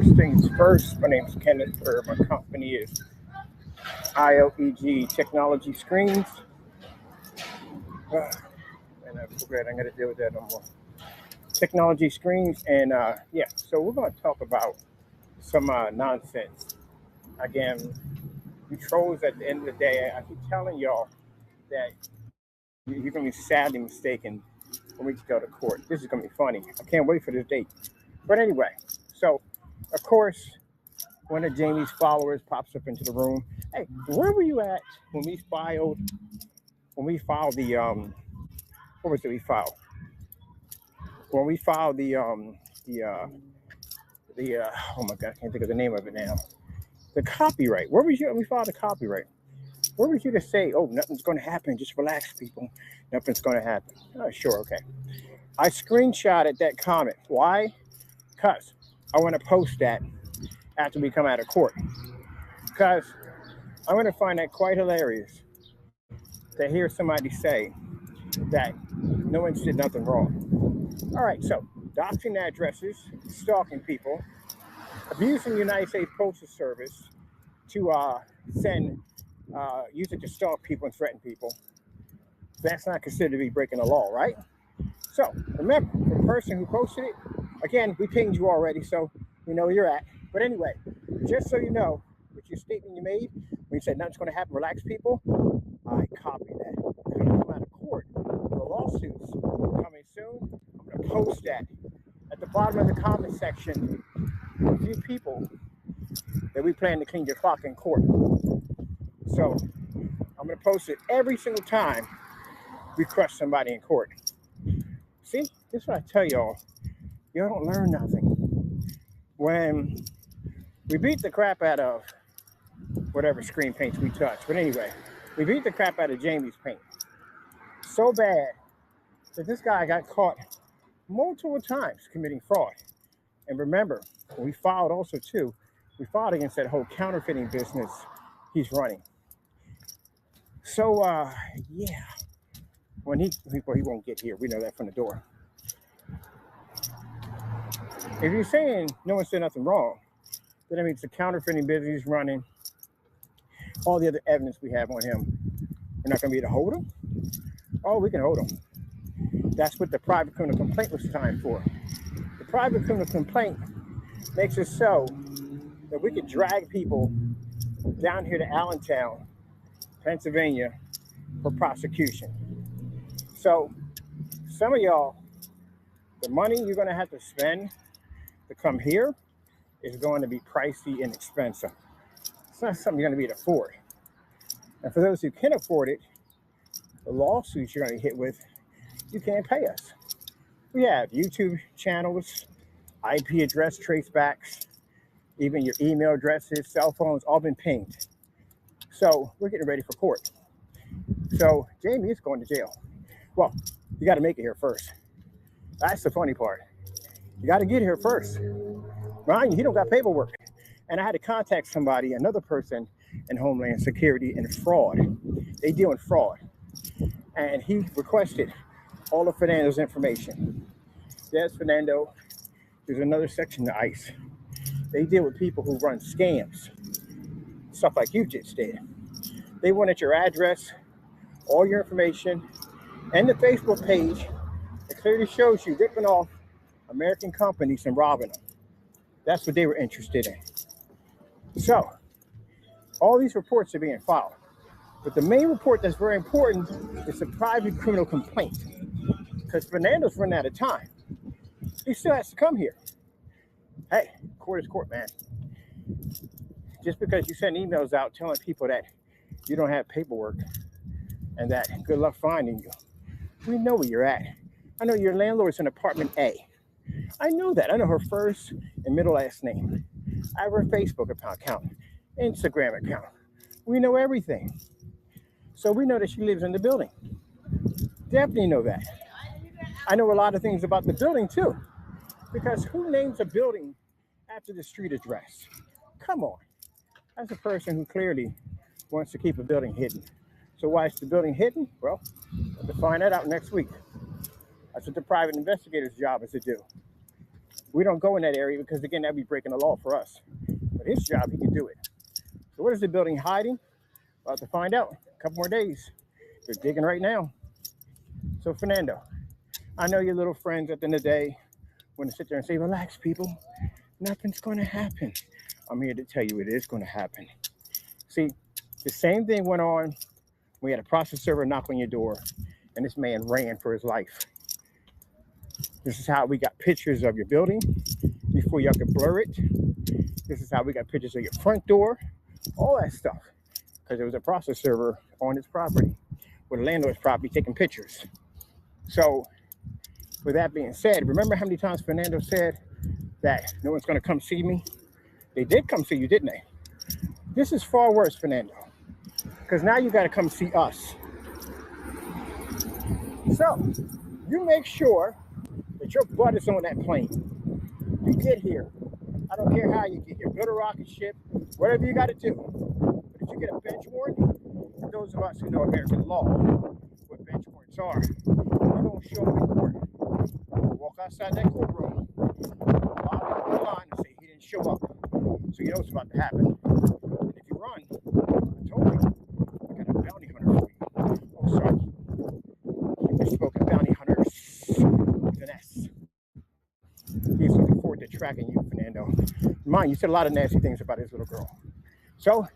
First things first, my name is Kenneth Byrd. My company is ILEG Technology-SCREENS. And I forget, I'm going to deal with that no more. Technology-SCREENS, and so we're going to talk about some nonsense. Again, you trolls at the end of the day, I keep telling y'all that you're going to be sadly mistaken when we go to court. This is going to be funny. I can't wait for this date. But anyway, so, of course, one of Jamie's followers pops up into the room. Hey, where were you at when we filed the, what was it we filed? When we filed the oh my God, I can't think of the name of it now. The copyright. Where was you when we filed the copyright? Where was you to say, oh, nothing's going to happen, just relax, people. Nothing's going to happen. Oh, sure, okay. I screenshotted that comment. Why? Because I want to post that after we come out of court. Because I'm going to find that quite hilarious to hear somebody say that no one did nothing wrong. All right, so doxing addresses, stalking people, abusing the United States Postal Service to use it to stalk people and threaten people. That's not considered to be breaking the law, right? So remember, the person who posted it, again, we pinged you already, so we know where you're at. But anyway, just so you know, with your statement you made, when you said nothing's going to happen, relax, people, I copied that. When you come out of court, the lawsuits coming soon, I'm going to post that. At the bottom of the comment section, a few people that we plan to clean your clock in court. So I'm going to post it every single time we crush somebody in court. See, this is what I tell y'all. Y'all don't learn nothing. When we beat the crap out of whatever screen paints we touch. But anyway, we beat the crap out of Jamie's paint. So bad that this guy got caught multiple times committing fraud. And remember, we filed also too, we filed against that whole counterfeiting business he's running. So, yeah. When he won't get here. We know that from the door. If you're saying no one said nothing wrong, then that means the counterfeiting business he's running, all the other evidence we have on him, we're not going to be able to hold him? Oh, we can hold him. That's what the private criminal complaint was time for. The private criminal complaint makes it so that we could drag people down here to Allentown, Pennsylvania, for prosecution. So, some of y'all, the money you're going to have to spend to come here is going to be pricey and expensive. It's not something you're going to be able to afford. And for those who can afford it, the lawsuits you're going to hit with, you can't pay us. We have YouTube channels, IP address tracebacks, even your email addresses, cell phones, all been pinged. So we're getting ready for court. So Jamie is going to jail. Well, you got to make it here first. That's the funny part. You got to get here first. Mind you, he don't got paperwork. And I had to contact somebody, another person in Homeland Security and fraud. They deal in fraud. And he requested all of Fernando's information. There's Fernando. There's another section of ICE. They deal with people who run scams. Stuff like you just did. They wanted your address, all your information, and the Facebook page. It clearly shows you ripping off American companies and robbing them. That's what they were interested in. So, all these reports are being filed. But the main report that's very important is the private criminal complaint. Because Fernando's running out of time. He still has to come here. Hey, court is court, man. Just because you send emails out telling people that you don't have paperwork and that good luck finding you. We know where you're at. I know your landlord's in apartment A. I know that. I know her first and middle last name. I have her Facebook account, Instagram account. We know everything. So we know that she lives in the building. Definitely know that. I know a lot of things about the building too. Because who names a building after the street address? Come on. That's a person who clearly wants to keep a building hidden. So why is the building hidden? Well, we'll find that out next week. That's what the private investigator's job is to do. We don't go in that area because, again, that'd be breaking the law for us. But his job, he can do it. So what is the building hiding? About to find out. A couple more days. They're digging right now. So Fernando, I know your little friends at the end of the day want to sit there and say, relax, people. Nothing's going to happen. I'm here to tell you it is going to happen. See, the same thing went on. We had a process server knock on your door, and this man ran for his life. This is how we got pictures of your building before y'all could blur it. This is how we got pictures of your front door, all that stuff, because there was a process server on his property, with the landlord's property, taking pictures. So, with that being said, remember how many times Fernando said that no one's going to come see me? They did come see you, didn't they? This is far worse, Fernando, because now you got to come see us. So, you make sure that your butt is on that plane. You get here. I don't care how you get here. Build a rocket ship, whatever you got to do. But if you get a bench warrant, for those of us who know American law, what bench warrants are, you don't show up in court. Walk outside that courtroom, log on the line and say he didn't show up. So you know what's about to happen. And if you run, I told you, I got a bounty hunter for you. Oh, sorry. You misspoken, bounty hunters with an S. He's looking forward to tracking you, Fernando. Mind, you said a lot of nasty things about his little girl. So,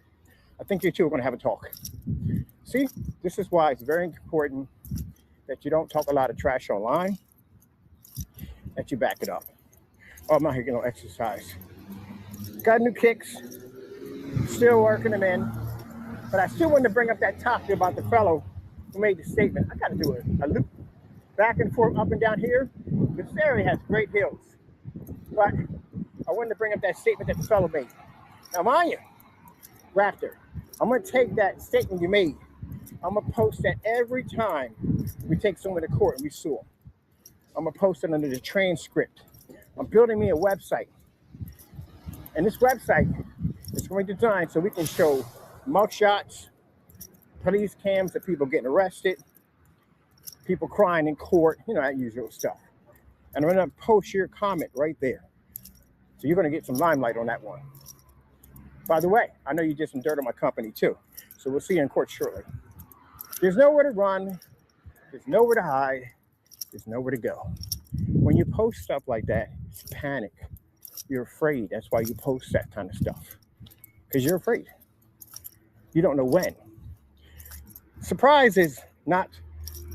I think you two are going to have a talk. See, this is why it's very important that you don't talk a lot of trash online, that you back it up. Oh, I'm out here getting no exercise. Got new kicks, still working them in, but I still wanted to bring up that topic about the fellow who made the statement. I got to do a loop back and forth, up and down here. This area has great hills, but I wanted to bring up that statement that the fellow made. Now, mind you, Raptor, I'm going to take that statement you made. I'm going to post that every time we take someone to court and we sue them. I'm going to post it under the transcript. I'm building me a website. And this website is going to be designed so we can show mugshots, police cams of people getting arrested, people crying in court, you know, that usual stuff. And I'm going to post your comment right there. So you're going to get some limelight on that one. By the way, I know you did some dirt on my company too. So we'll see you in court shortly. There's nowhere to run. There's nowhere to hide. There's nowhere to go. When you post stuff like that, it's panic. You're afraid. That's why you post that kind of stuff. Because you're afraid. You don't know when. Surprise is not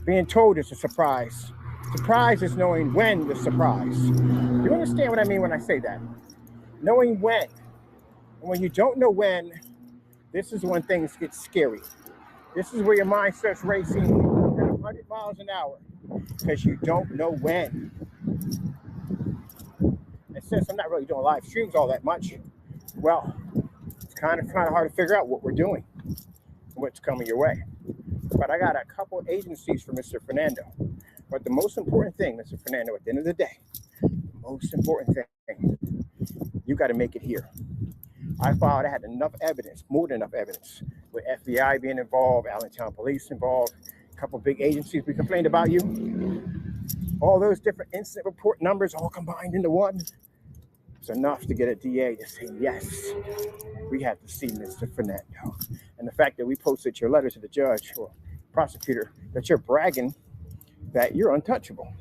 being told it's a surprise. Surprise is knowing when the surprise. You understand what I mean when I say that? Knowing when. And when you don't know when, this is when things get scary. This is where your mind starts racing at 100 miles an hour because you don't know when. And since I'm not really doing live streams all that much, well, it's kind of hard to figure out what we're doing and what's coming your way. But I got a couple of agencies for Mr. Fernando. But the most important thing, Mr. Fernando, at the end of the day, the most important thing, you got to make it here. I found I had enough evidence, more than enough evidence, with FBI being involved, Allentown Police involved, a couple of big agencies we complained about you. All those different incident report numbers all combined into one. It's enough to get a DA to say, yes, we have to see Mr. Fernando. And the fact that we posted your letter to the judge or prosecutor, that you're bragging that you're untouchable.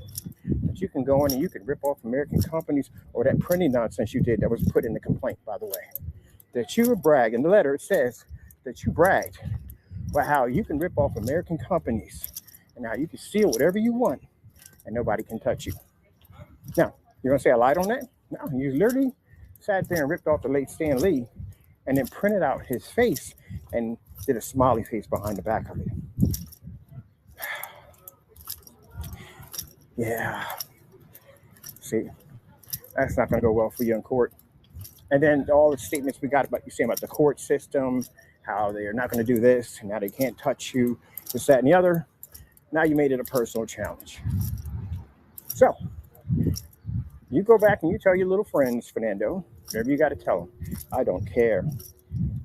That you can go in and you can rip off American companies, or that printing nonsense you did that was put in the complaint, by the way. That you brag, in the letter it says that you bragged about how you can rip off American companies and how you can steal whatever you want and nobody can touch you. Now, you're going to say I lied on that? No, you literally sat there and ripped off the late Stan Lee and then printed out his face and did a smiley face behind the back of it. Yeah. See, that's not going to go well for you in court. And then all the statements we got about you saying about the court system, how they're not going to do this, and now they can't touch you, this, that, and the other. Now you made it a personal challenge. So, you go back and you tell your little friends, Fernando, whatever you got to tell them. I don't care.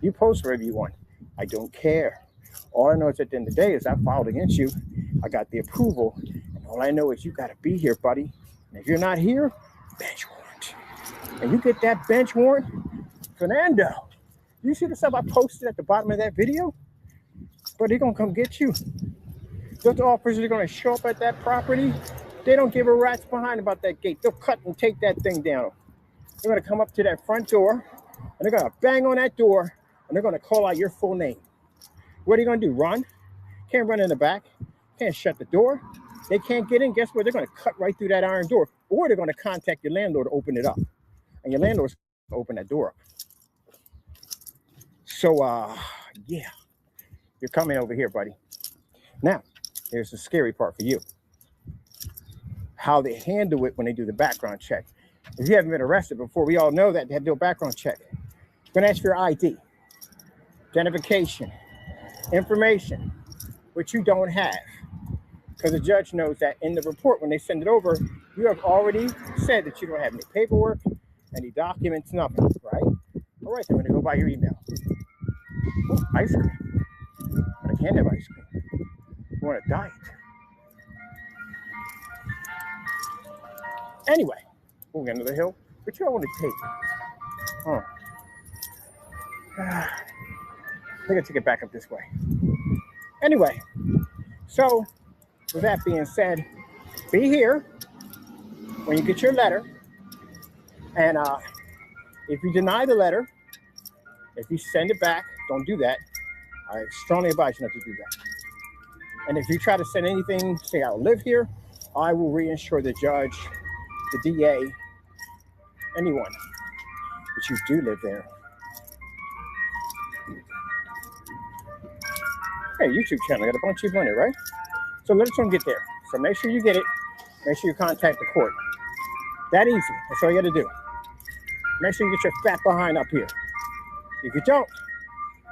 You post whatever you want. I don't care. All I know is at the end of the day is I filed against you. I got the approval. And all I know is you got to be here, buddy. And if you're not here, bench warrant. and you get that bench warrant, Fernando, you see the stuff I posted at the bottom of that video? But they're going to come get you. Those officers are going to show up at that property. They don't give a rat's behind about that gate. They'll cut and take that thing down. They're going to come up to that front door, and they're going to bang on that door, and they're going to call out your full name. What are you going to do? Run? Can't run in the back. Can't shut the door. They can't get in. Guess what? They're going to cut right through that iron door, or they're going to contact your landlord to open it up. And your landlord's going to open that door up. So, yeah, you're coming over here, buddy. Now, here's the scary part for you. How they handle it when they do the background check. If you haven't been arrested before, we all know that they have to do a background check. They're going to ask for your ID, identification, information, which you don't have. Because the judge knows that in the report, when they send it over, you have already said that you don't have any paperwork, any documents, nothing, right? All right, then I'm going to go buy your email. Oh, ice cream. But I can't have ice cream. I want a diet. Anyway, we'll get into the hill. But you don't want to take. Oh. I think I take it back up this way. Anyway, so with that being said, be here when you get your letter. And if you deny the letter, if you send it back, don't do that. I strongly advise you not to do that. And if you try to send anything, say I live here, I will reinsure the judge, the DA, anyone that you do live there. Hey, YouTube channel, got a bunch of money, right? So let us know get there. So make sure you get it. Make sure you contact the court. That easy. That's all you got to do. Make sure you get your fat behind up here. If you don't,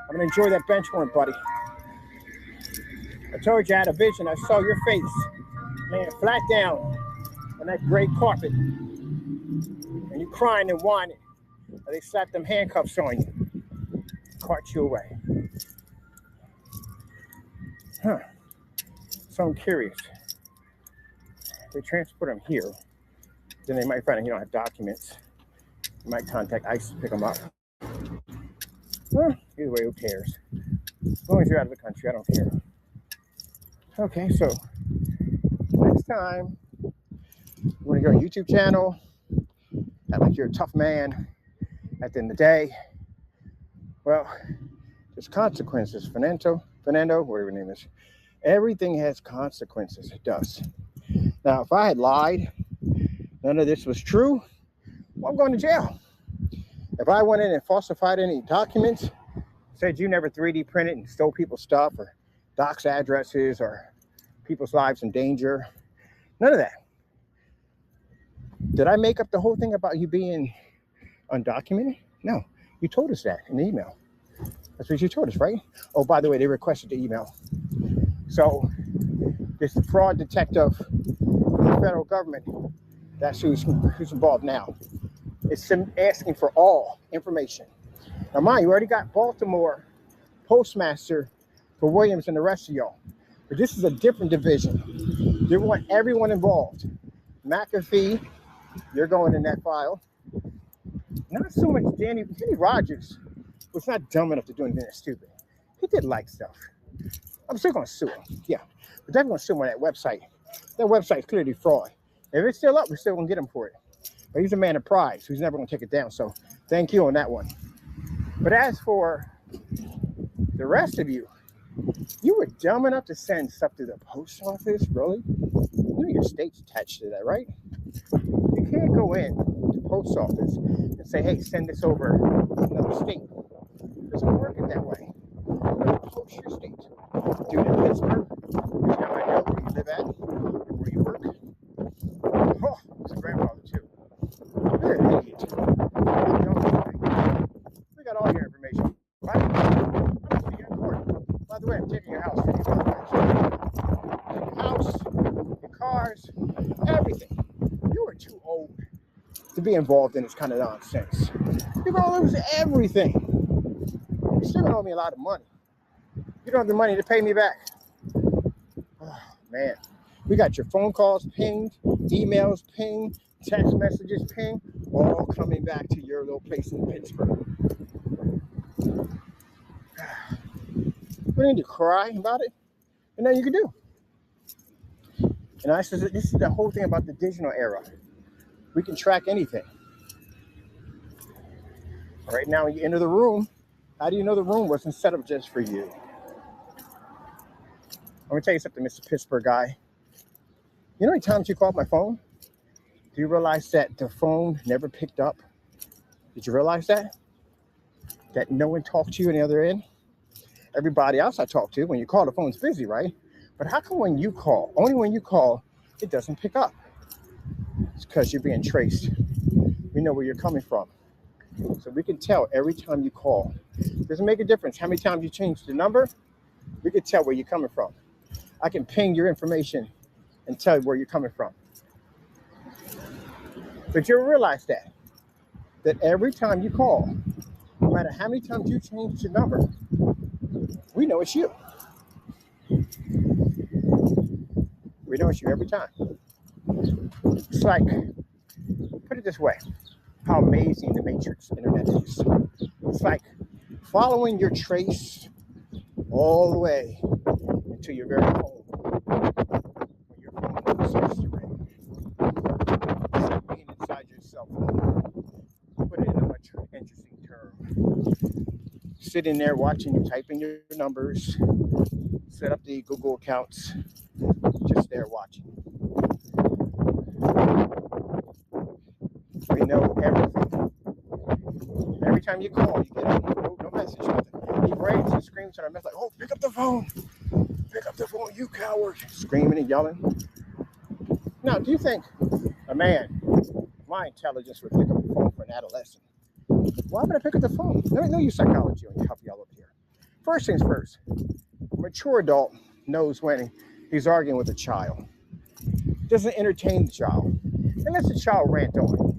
I'm going to enjoy that bench warrant, buddy. I told you I had a vision. I saw your face laying flat down on that gray carpet. And you crying and whining. And they slapped them handcuffs on you. Cart you away. Huh. So I'm curious. If they transport them here, then they might find out you don't have documents. You might contact ICE to pick them up. Well, either way, who cares? As long as you're out of the country, I don't care. Okay, so next time, when you go to YouTube channel, act like you're a tough man at the end of the day. Well, there's consequences. Fernando, whatever your name is. Everything has consequences. It does. Now, if I had lied, none of this was true, well, I'm going to jail. If I went in and falsified any documents, said you never 3D printed and stole people's stuff or doxed addresses or people's lives in danger, none of that. Did I make up the whole thing about you being undocumented? No, you told us that in the email. That's what you told us, right? Oh, by the way, they requested the email. So this fraud detective in the federal government, that's who's involved now. It's asking for all information. Now, mind you, already got Baltimore postmaster for Williams and the rest of y'all. But this is a different division. They want everyone involved. McAfee, you're going in that file. Not so much Kenny Rogers was not dumb enough to do anything that's stupid. He did like stuff. I'm still going to sue him. Yeah, but definitely going to sue him on that website. That website's clearly fraud. If it's still up, we're still going to get him for it. But he's a man of pride, so he's never going to take it down. So thank you on that one. But as for the rest of you, you were dumb enough to send stuff to the post office, really? You know your state's attached to that, right? You can't go in to the post office and say, hey, send this over to another state. It doesn't work it that way. You post your state. Do it in Pittsburgh. Now I know where you live at, where you work. Oh, it's a grandfather too. You're an idiot. We got all your information, right? I'm going to be in court. By the way, I'm taking your house for you. Your house, your cars, everything. You are too old to be involved in this kind of nonsense. You're going to lose everything. You're still going to owe me a lot of money. You don't have the money to pay me back. Oh, man. We got your phone calls pinged, emails pinged, text messages pinged, all coming back to your little place in Pittsburgh. We need to cry about it, and then you can do. And I said, this is the whole thing about the digital era. We can track anything. Right now, when you enter the room, how do you know the room wasn't set up just for you? I'm gonna tell you something, Mr. Pittsburgh guy. You know how many times you called my phone? Do you realize that the phone never picked up? Did you realize that? That no one talked to you on the other end? Everybody else I talk to, when you call, the phone's busy, right? But how come when you call, only when you call, it doesn't pick up? It's because you're being traced. We know where you're coming from. So we can tell every time you call. Doesn't make a difference how many times you change the number. We can tell where you're coming from. I can ping your information and tell you where you're coming from. But you'll realize that every time you call, no matter how many times you change the number, we know it's you. We know it's you every time. It's like, put it this way, how amazing the matrix internet is. It's like following your trace all the way into your very home. When your phone starts to ring. It's like being inside your cell phone. Put it in a much interesting term. Sitting there watching you type in your numbers, set up the Google accounts, just there watching. We know everything. Every time you call, you get no message, nothing. He raves and screams at our message like, oh, pick up the phone. Pick up the phone, you coward. Screaming and yelling. Now, do you think a man, my intelligence, would pick up the phone for an adolescent? Why would I pick up the phone? Let me know your psychology when you help y'all up here. First things first, a mature adult knows when he's arguing with a child. Doesn't entertain the child. Unless the child rant on.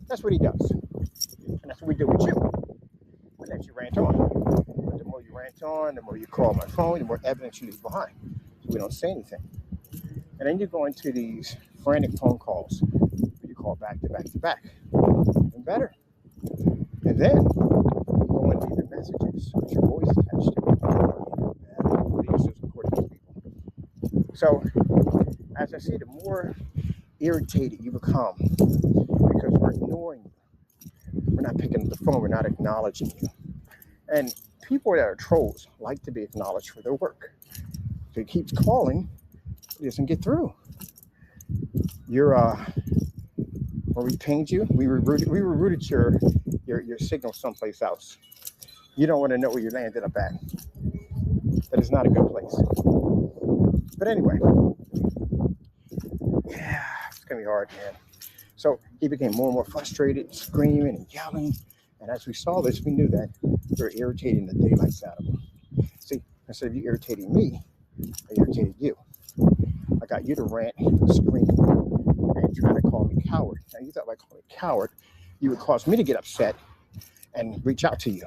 That's what he does. And that's what we do with you. We let you rant on. But the more you rant on, the more you call my phone, the more evidence you leave behind. So we don't say anything. And then you go into these frantic phone calls. You call back to back to back. Even better. And then go and leave your messages with your voice attached to it. These are recording these people. So as I see, the more irritated you become because we're ignoring you. We're not picking up the phone. We're not acknowledging you. And people that are trolls like to be acknowledged for their work. So he keeps calling, he doesn't get through. When we pinged you, we rerouted your signal someplace else. You don't want to know where you landed up at. That is not a good place. But anyway, yeah, it's gonna be hard, man. So he became more and more frustrated, screaming and yelling. And as we saw this, we knew that we were irritating the daylights out of him. See, instead of you irritating me, I irritated you. I got you to rant, scream, and try to call me coward. Now you thought by calling me coward, you would cause me to get upset and reach out to you.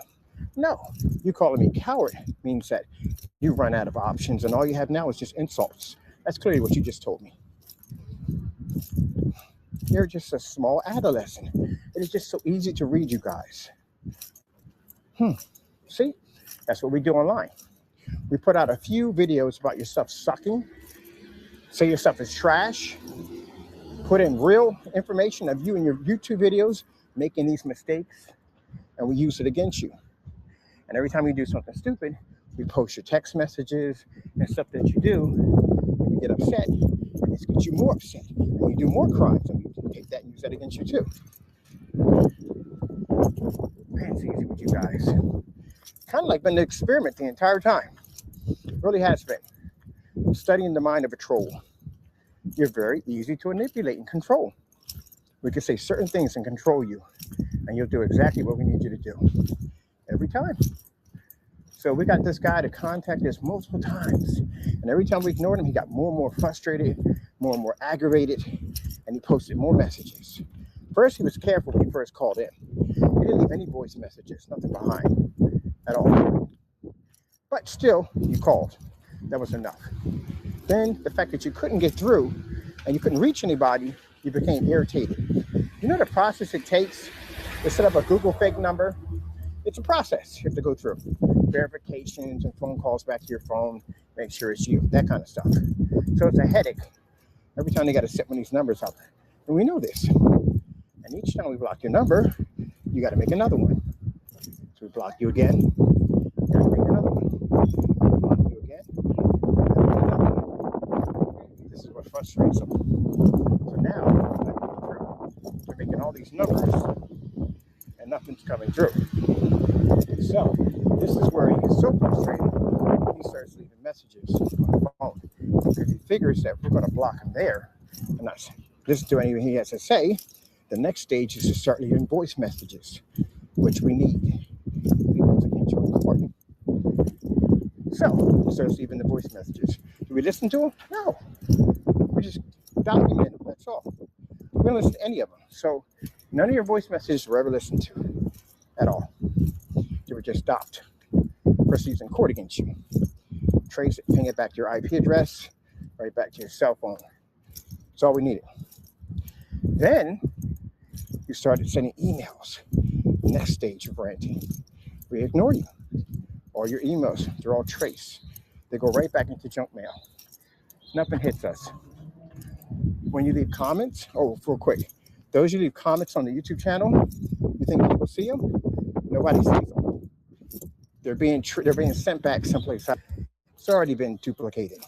No, you calling me coward means that you run out of options and all you have now is just insults. That's clearly what you just told me. You're just a small adolescent. It is just so easy to read you guys. See, that's what we do online. We put out a few videos about your stuff sucking, say your stuff is trash, put in real information of you in your YouTube videos making these mistakes, and we use it against you. And every time you do something stupid, we post your text messages and stuff that you do. When you get upset, and this gets you more upset, and you do more crimes, and we can take that and use that against you too. Man, it's easy with you guys. Kind of like been an experiment the entire time. It really has been. Studying the mind of a troll. You're very easy to manipulate and control. We can say certain things and control you, and you'll do exactly what we need you to do every time. So we got this guy to contact us multiple times, and every time we ignored him, he got more and more frustrated, more and more aggravated, and he posted more messages. First, he was careful when he first called in. He didn't leave any voice messages, nothing behind at all. But still, you called. That was enough. Then the fact that you couldn't get through and you couldn't reach anybody, you became irritated. You know the process it takes to set up a Google fake number? It's a process you have to go through. Verifications and phone calls back to your phone, make sure it's you, that kind of stuff. So it's a headache every time they got to set one of these numbers up. And we know this. And each time we block your number, you got to make another one. So we block you again, you got to make another one. We block you again, you got to make another one. This is what frustrates them. So now, they're making all these numbers, and nothing's coming through. So this is where he gets so frustrated. He starts leaving messages on the phone because he figures that we're going to block him there and not listen to anything he has to say. The next stage is to start leaving voice messages, which we need because it can show in court. So he starts leaving the voice messages. Do we listen to them? No. We just document them. That's all. We don't listen to any of them. So none of your voice messages were ever listened to at all. They were just stopped. Proceeds in court against you. Trace it, ping it back to your IP address, right back to your cell phone. That's all we needed. Then you started sending emails. Next stage of ranting. We ignore you. All your emails, they're all traced. They go right back into junk mail. Nothing hits us. When you leave comments, real quick, those you leave comments on the YouTube channel, you think people see them? Nobody sees them. They're being sent back someplace else. It's already been duplicated.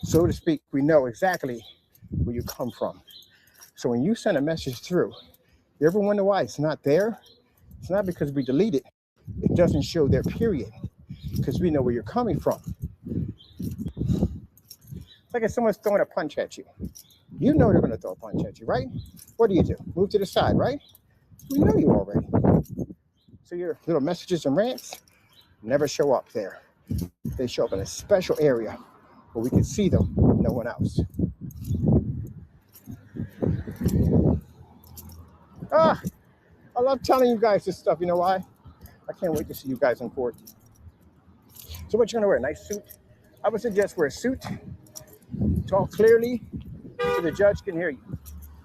So to speak, we know exactly where you come from. So when you send a message through, you ever wonder why it's not there? It's not because we delete it. It doesn't show there, period. Because we know where you're coming from. It's like if someone's throwing a punch at you. You know they're going to throw a punch at you, right? What do? Move to the side, right? We know you already. So your little messages and rants never show up there. They show up in a special area where we can see them, no one else. I love telling you guys this stuff. You know why? I can't wait to see you guys in court. So what you gonna wear? A nice suit? I would suggest wear a suit. Talk clearly so the judge can hear you.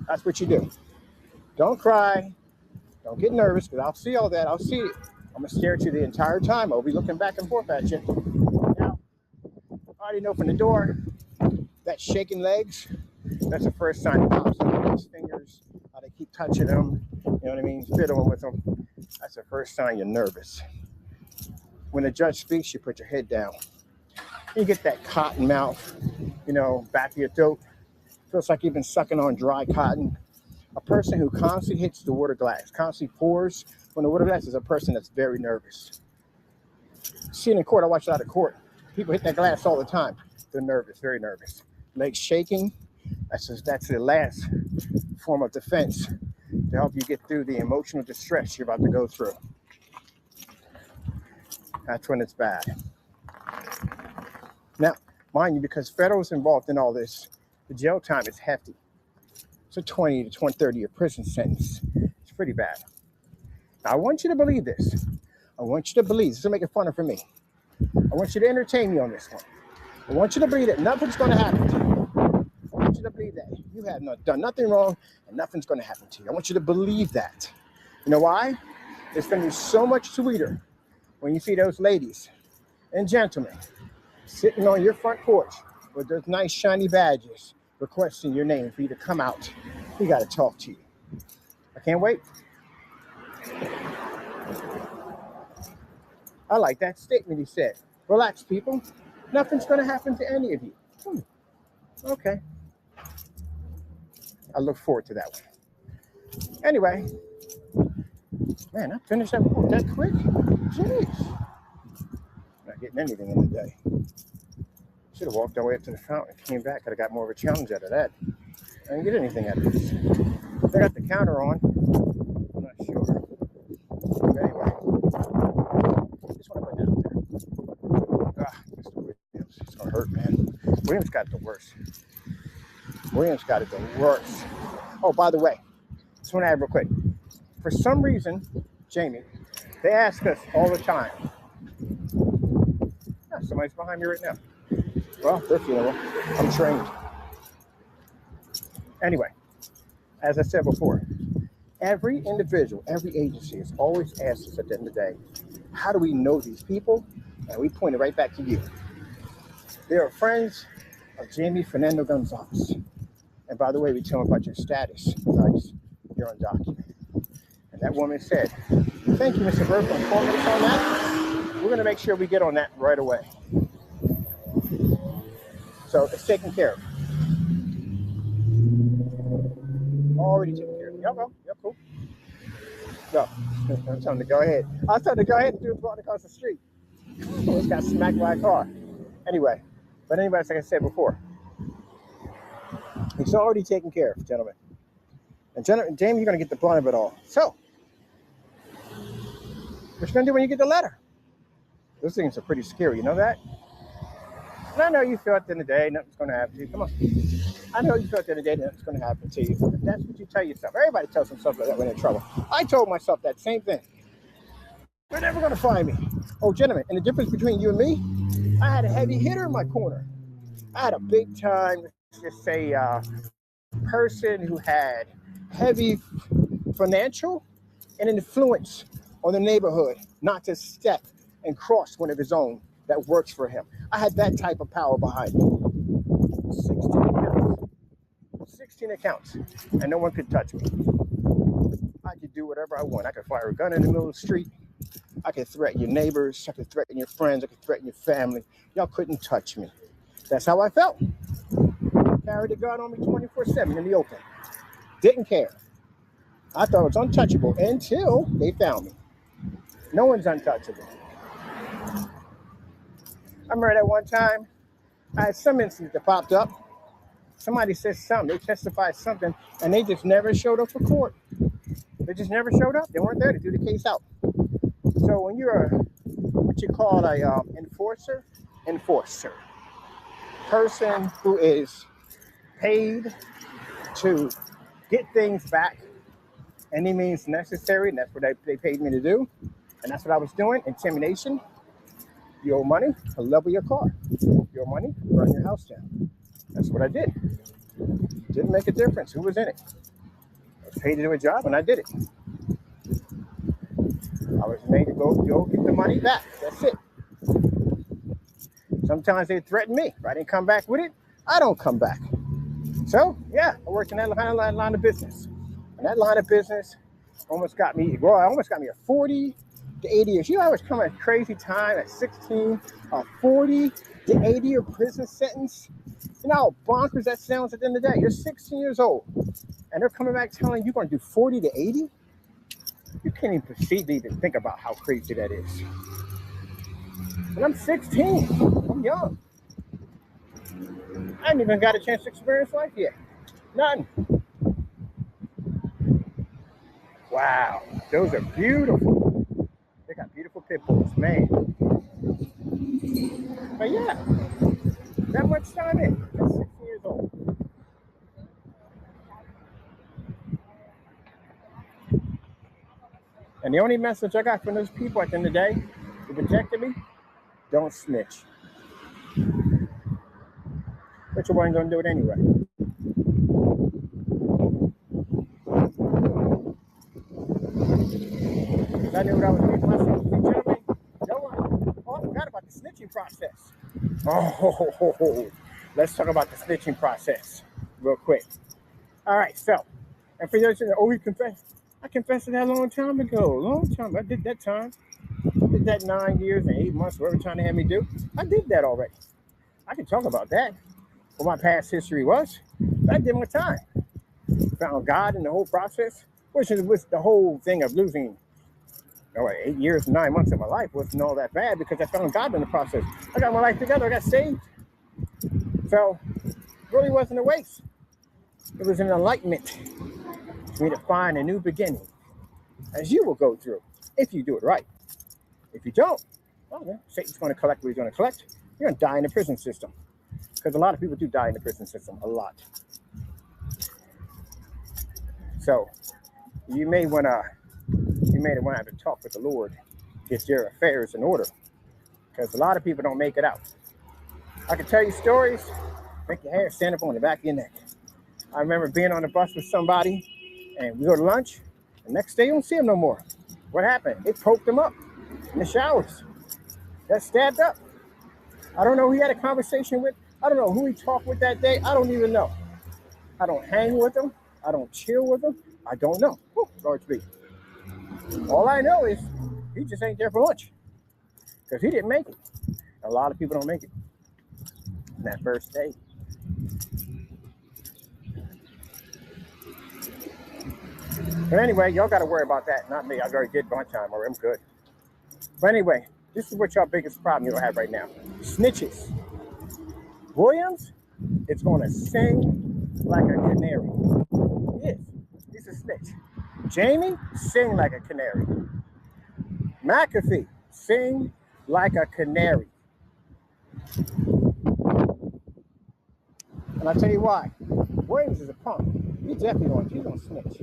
That's what you do. Don't cry. Don't get nervous, because I'll see all that. I'll see it. I'm gonna stare at you the entire time. I'll be looking back and forth at you. Now, I already know from the door that shaking legs, that's the first sign of cops. His fingers, how they keep touching them, you know what I mean? Fiddling with them. That's the first sign you're nervous. When the judge speaks, you put your head down. You get that cotton mouth, back of your throat. Feels like you've been sucking on dry cotton. A person who constantly hits the water glass, constantly pours from the water glass, is a person that's very nervous. Seeing in court, I watch a lot of court. People hit that glass all the time. They're nervous, very nervous. Legs shaking. That's the last form of defense to help you get through the emotional distress you're about to go through. That's when it's bad. Now, mind you, because federal's involved in all this, the jail time is hefty. It's a 20 to 30 year prison sentence. It's pretty bad. Now, I want you to believe this. I want you to believe, this is making fun of for me. I want you to entertain me on this one. I want you to believe that nothing's going to happen to you. I want you to believe that you have done nothing wrong and nothing's going to happen to you. I want you to believe that. You know why? It's going to be so much sweeter when you see those ladies and gentlemen sitting on your front porch with those nice shiny badges requesting your name for you to come out. We got to talk to you. I can't wait. I like that statement he said. Relax, people. Nothing's going to happen to any of you. Okay. I look forward to that one. Anyway, man, I finished that report that quick. Jeez. Not getting anything in the day. Should have walked all the way up to the fountain and came back. Could have got more of a challenge out of that. I didn't get anything out of this. They got the counter on. I'm not sure. But anyway, just want to put that out there. Mr. Williams, it's gonna hurt, man. Williams got it the worst. Williams got it the worst. Oh, by the way, just want to add real quick. For some reason, Jamie, they ask us all the time. Somebody's behind me right now. Well, their funeral. I'm trained. Anyway, as I said before, Every individual, every agency has always asked us at the end of the day, how do we know these people? And we point it right back to you. They are friends of Jamie Fernando Gonzalez. And by the way, we tell them about your status with ICE. You're undocumented. And that woman said, thank you, Mr. Byrd, for informing us on that. We're going to make sure we get on that right away. So it's taken care of. Already taken care of. Y'all go. Yep, cool. Go. I'm telling to go ahead. I was telling to go ahead and do it across the street. Almost got smacked by a car. Anyway, but anyway, like I said before, it's already taken care of, gentlemen. And Jamie, you're going to get the brunt of it all. So, what you going to do when you get the letter? Those things are pretty scary. You know that? And I know you feel at the end of the day, nothing's going to happen to you. Come on. I know you feel at the end of the day, nothing's going to happen to you. But that's what you tell yourself. Everybody tells themselves like that when they're in trouble. I told myself that same thing. They're never going to find me. Oh, gentlemen, and the difference between you and me, I had a heavy hitter in my corner. I had a big time, let's just say, person who had heavy financial and influence on the neighborhood not to step and cross one of his own that works for him. I had that type of power behind me. 16 accounts, and no one could touch me. I could do whatever I want. I could fire a gun in the middle of the street. I could threaten your neighbors. I could threaten your friends. I could threaten your family. Y'all couldn't touch me. That's how I felt. Carried a gun on me 24/7 in the open. Didn't care. I thought it was untouchable until they found me. No one's untouchable. I remember that one time, I had some incident that popped up. Somebody said something, they testified something, and they just never showed up for court. They just never showed up. They weren't there to do the case out. So when you're what you call a enforcer, person who is paid to get things back any means necessary, and that's what they paid me to do, and that's what I was doing. Intimidation. You owe money, I'll level your car. You owe money, burn your house down. That's what I did. Didn't make a difference who was in it. I was paid to do a job, and I did it. I was made to go get the money back. That's it. Sometimes they threaten me. If I didn't come back with it, I don't come back. So, yeah, I worked in that line of business. And that line of business almost got me a 40 to 80 years. You know, I was coming at a crazy time at 16, a 40 to 80 year prison sentence. You know how bonkers that sounds at the end of the day? You're 16 years old, and they're coming back telling you you're going to do 40 to 80? You can't even proceed to even think about how crazy that is. And I'm 16. I'm young. I haven't even got a chance to experience life yet. None. Wow, those are beautiful. They got beautiful pit bulls, man. But yeah, that much time in. I'm 16 years old. And the only message I got from those people at the end of the day who protected me, don't snitch. But you weren't going to do it anyway. I knew what I was doing myself. Gentlemen, I forgot about the snitching process. Let's talk about the snitching process real quick. All right, so, and for those who know, we confessed. I confessed to that a long time ago. I did that time. I did that 9 years and 8 months, whatever time they had me do. I did that already. I can talk about that. What my past history was. I did my time. Found God in the whole process, which was the whole thing of losing 8 years and 9 months of my life wasn't all that bad because I found God in the process. I got my life together. I got saved. So it really wasn't a waste. It was an enlightenment for me to find a new beginning, as you will go through if you do it right. If you don't, well, then Satan's going to collect what he's going to collect. You're going to die in the prison system, because a lot of people do die in the prison system, a lot. So you may want to have to talk with the Lord, get your affairs in order, because a lot of people don't make it out. I can tell you stories, make your hair stand up on the back of your neck. I remember being on the bus with somebody, and we go to lunch, The next day, you don't see him no more. What happened? It poked him up in the showers. Got stabbed up. I don't know who he had a conversation with. I don't know who he talked with that day. I don't even know. I don't hang with him. I don't chill with him. I don't know. Whew, Lord be. All I know is he just ain't there for lunch because he didn't make it. A lot of people don't make it on that first day. But anyway, y'all got to worry about that, not me. I already did one time, or I'm good. But anyway, this is what y'all biggest problem you'll have right now. Snitches. Williams is going to sing like a canary. Yes, he's a snitch. Jamie, sing like a canary. McAfee, sing like a canary. And I'll tell you why. Williams is a punk. He's going to snitch.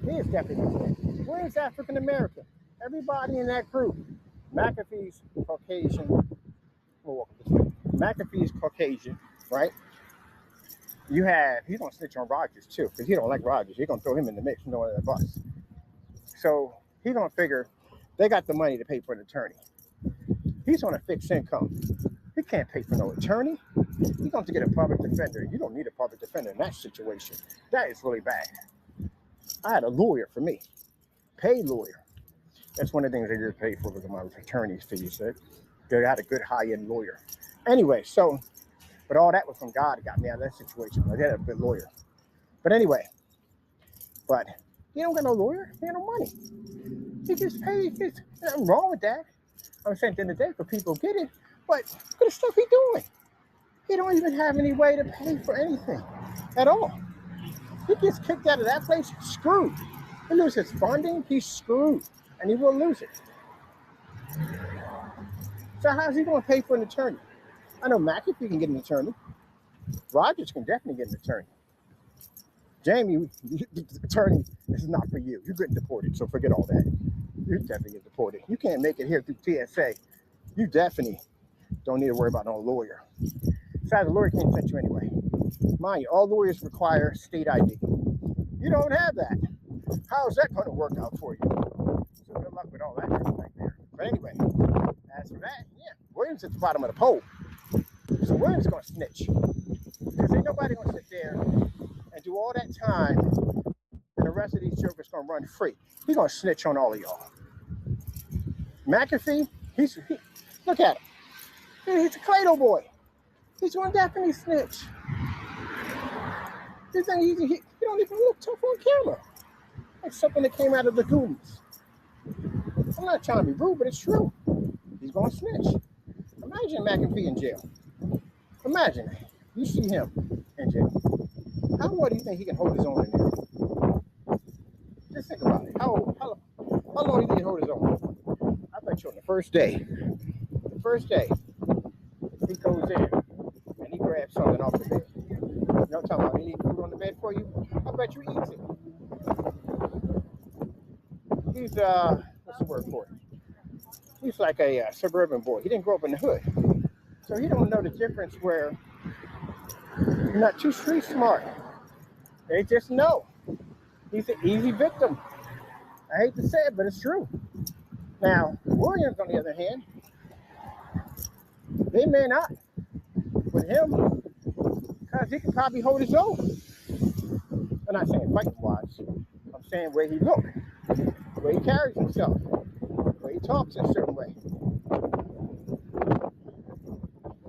He is definitely going to snitch. Williams African American. Everybody in that group. McAfee's Caucasian. McAfee's Caucasian, right? He's going to snitch on Rogers too, because he don't like Rogers. He's going to throw him in the mix, no other bus. So he's going to figure they got the money to pay for an attorney. He's on a fixed income. He can't pay for no attorney. He's going to get a public defender. You don't need a public defender in that situation. That is really bad. I had a lawyer for me, paid lawyer. That's one of the things I did pay for with my attorney's fees. They had a good high-end lawyer. Anyway, but all that was from God. It got me out of that situation. I had a good lawyer. But anyway, he don't got no lawyer. He ain't no money. He just paid. There's nothing wrong with that. I'm saying at the end of the day, for people get it. But look at the stuff he's doing. He don't even have any way to pay for anything at all. He gets kicked out of that place, screwed. He loses his funding, he's screwed. And he will lose it. So how's he going to pay for an attorney? I know McAfee can get an attorney. Rogers can definitely get an attorney. Jamie, the attorney, this is not for you. You're getting deported, so forget all that. You're definitely getting deported. You can't make it here through TSA. You definitely don't need to worry about no lawyer. Besides, the lawyer can't touch you anyway. Mind you, all lawyers require state ID. You don't have that. How's that going to work out for you? So good luck with all that right there. But anyway, as for that, yeah, Williams at the bottom of the pole. So Williams is going to snitch. Because ain't nobody going to sit there and do all that time and the rest of these jokers going to run free. He's going to snitch on all of y'all. McAfee, look at him. He's a Clado boy. He's going to definitely snitch. He don't even look tough on camera. Like something that came out of the Goonies. I'm not trying to be rude, but it's true. He's going to snitch. Imagine McAfee in jail. Imagine you see him in jail. How well do you think he can hold his own in there? Just think about it. How long do you think he can hold his own? I bet you on the first day, he goes in and he grabs something off the bed. You know what I'm talking about? He needs food on the bed for you. I bet you eats it. He's what's the word for it? He's like a suburban boy. He didn't grow up in the hood, so he don't know the difference where you're not too street smart. They just know. He's an easy victim. I hate to say it, but it's true. Now, Williams, on the other hand, they may not with him because he can probably hold his own. I'm not saying fighting-wise. I'm saying where he looks, the way he carries himself, the way he talks in a certain way.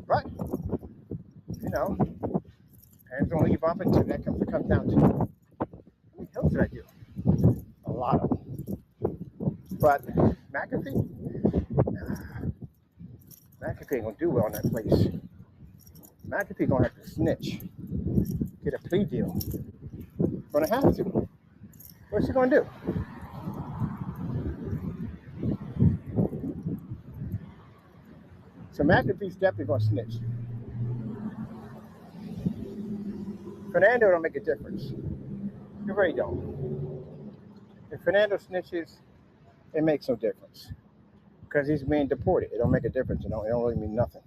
But, you know, depends on who you bump into. That comes down to how many hills did I do? A lot of them. But McAfee ain't gonna do well in that place. McAfee gonna have to snitch, get a plea deal. Gonna have to. What's he gonna do? So McAfee's definitely gonna snitch. Fernando don't make a difference. You really don't. If Fernando snitches, it makes no difference. Because he's being deported. It don't make a difference. It don't really mean nothing.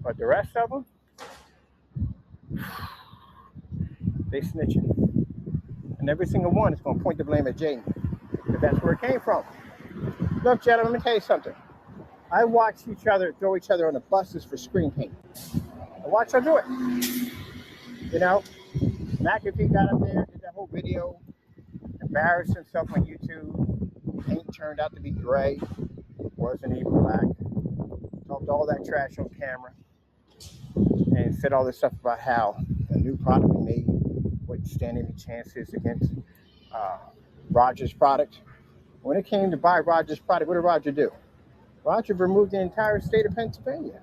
But the rest of them, they snitching. And every single one is going to point the blame at Jamie. Because that's where it came from. Look, gentlemen, let me tell you something. I watch each other throw each other on the buses for screen paint. I watch them do it. You know, McAfee got up there, did that whole video, embarrassed himself on YouTube. Paint turned out to be gray, wasn't even black. Talked all that trash on camera and said all this stuff about how the new product we made wouldn't stand any chances against Roger's product. When it came to buy Roger's product, what did Roger do? Roger removed the entire state of Pennsylvania.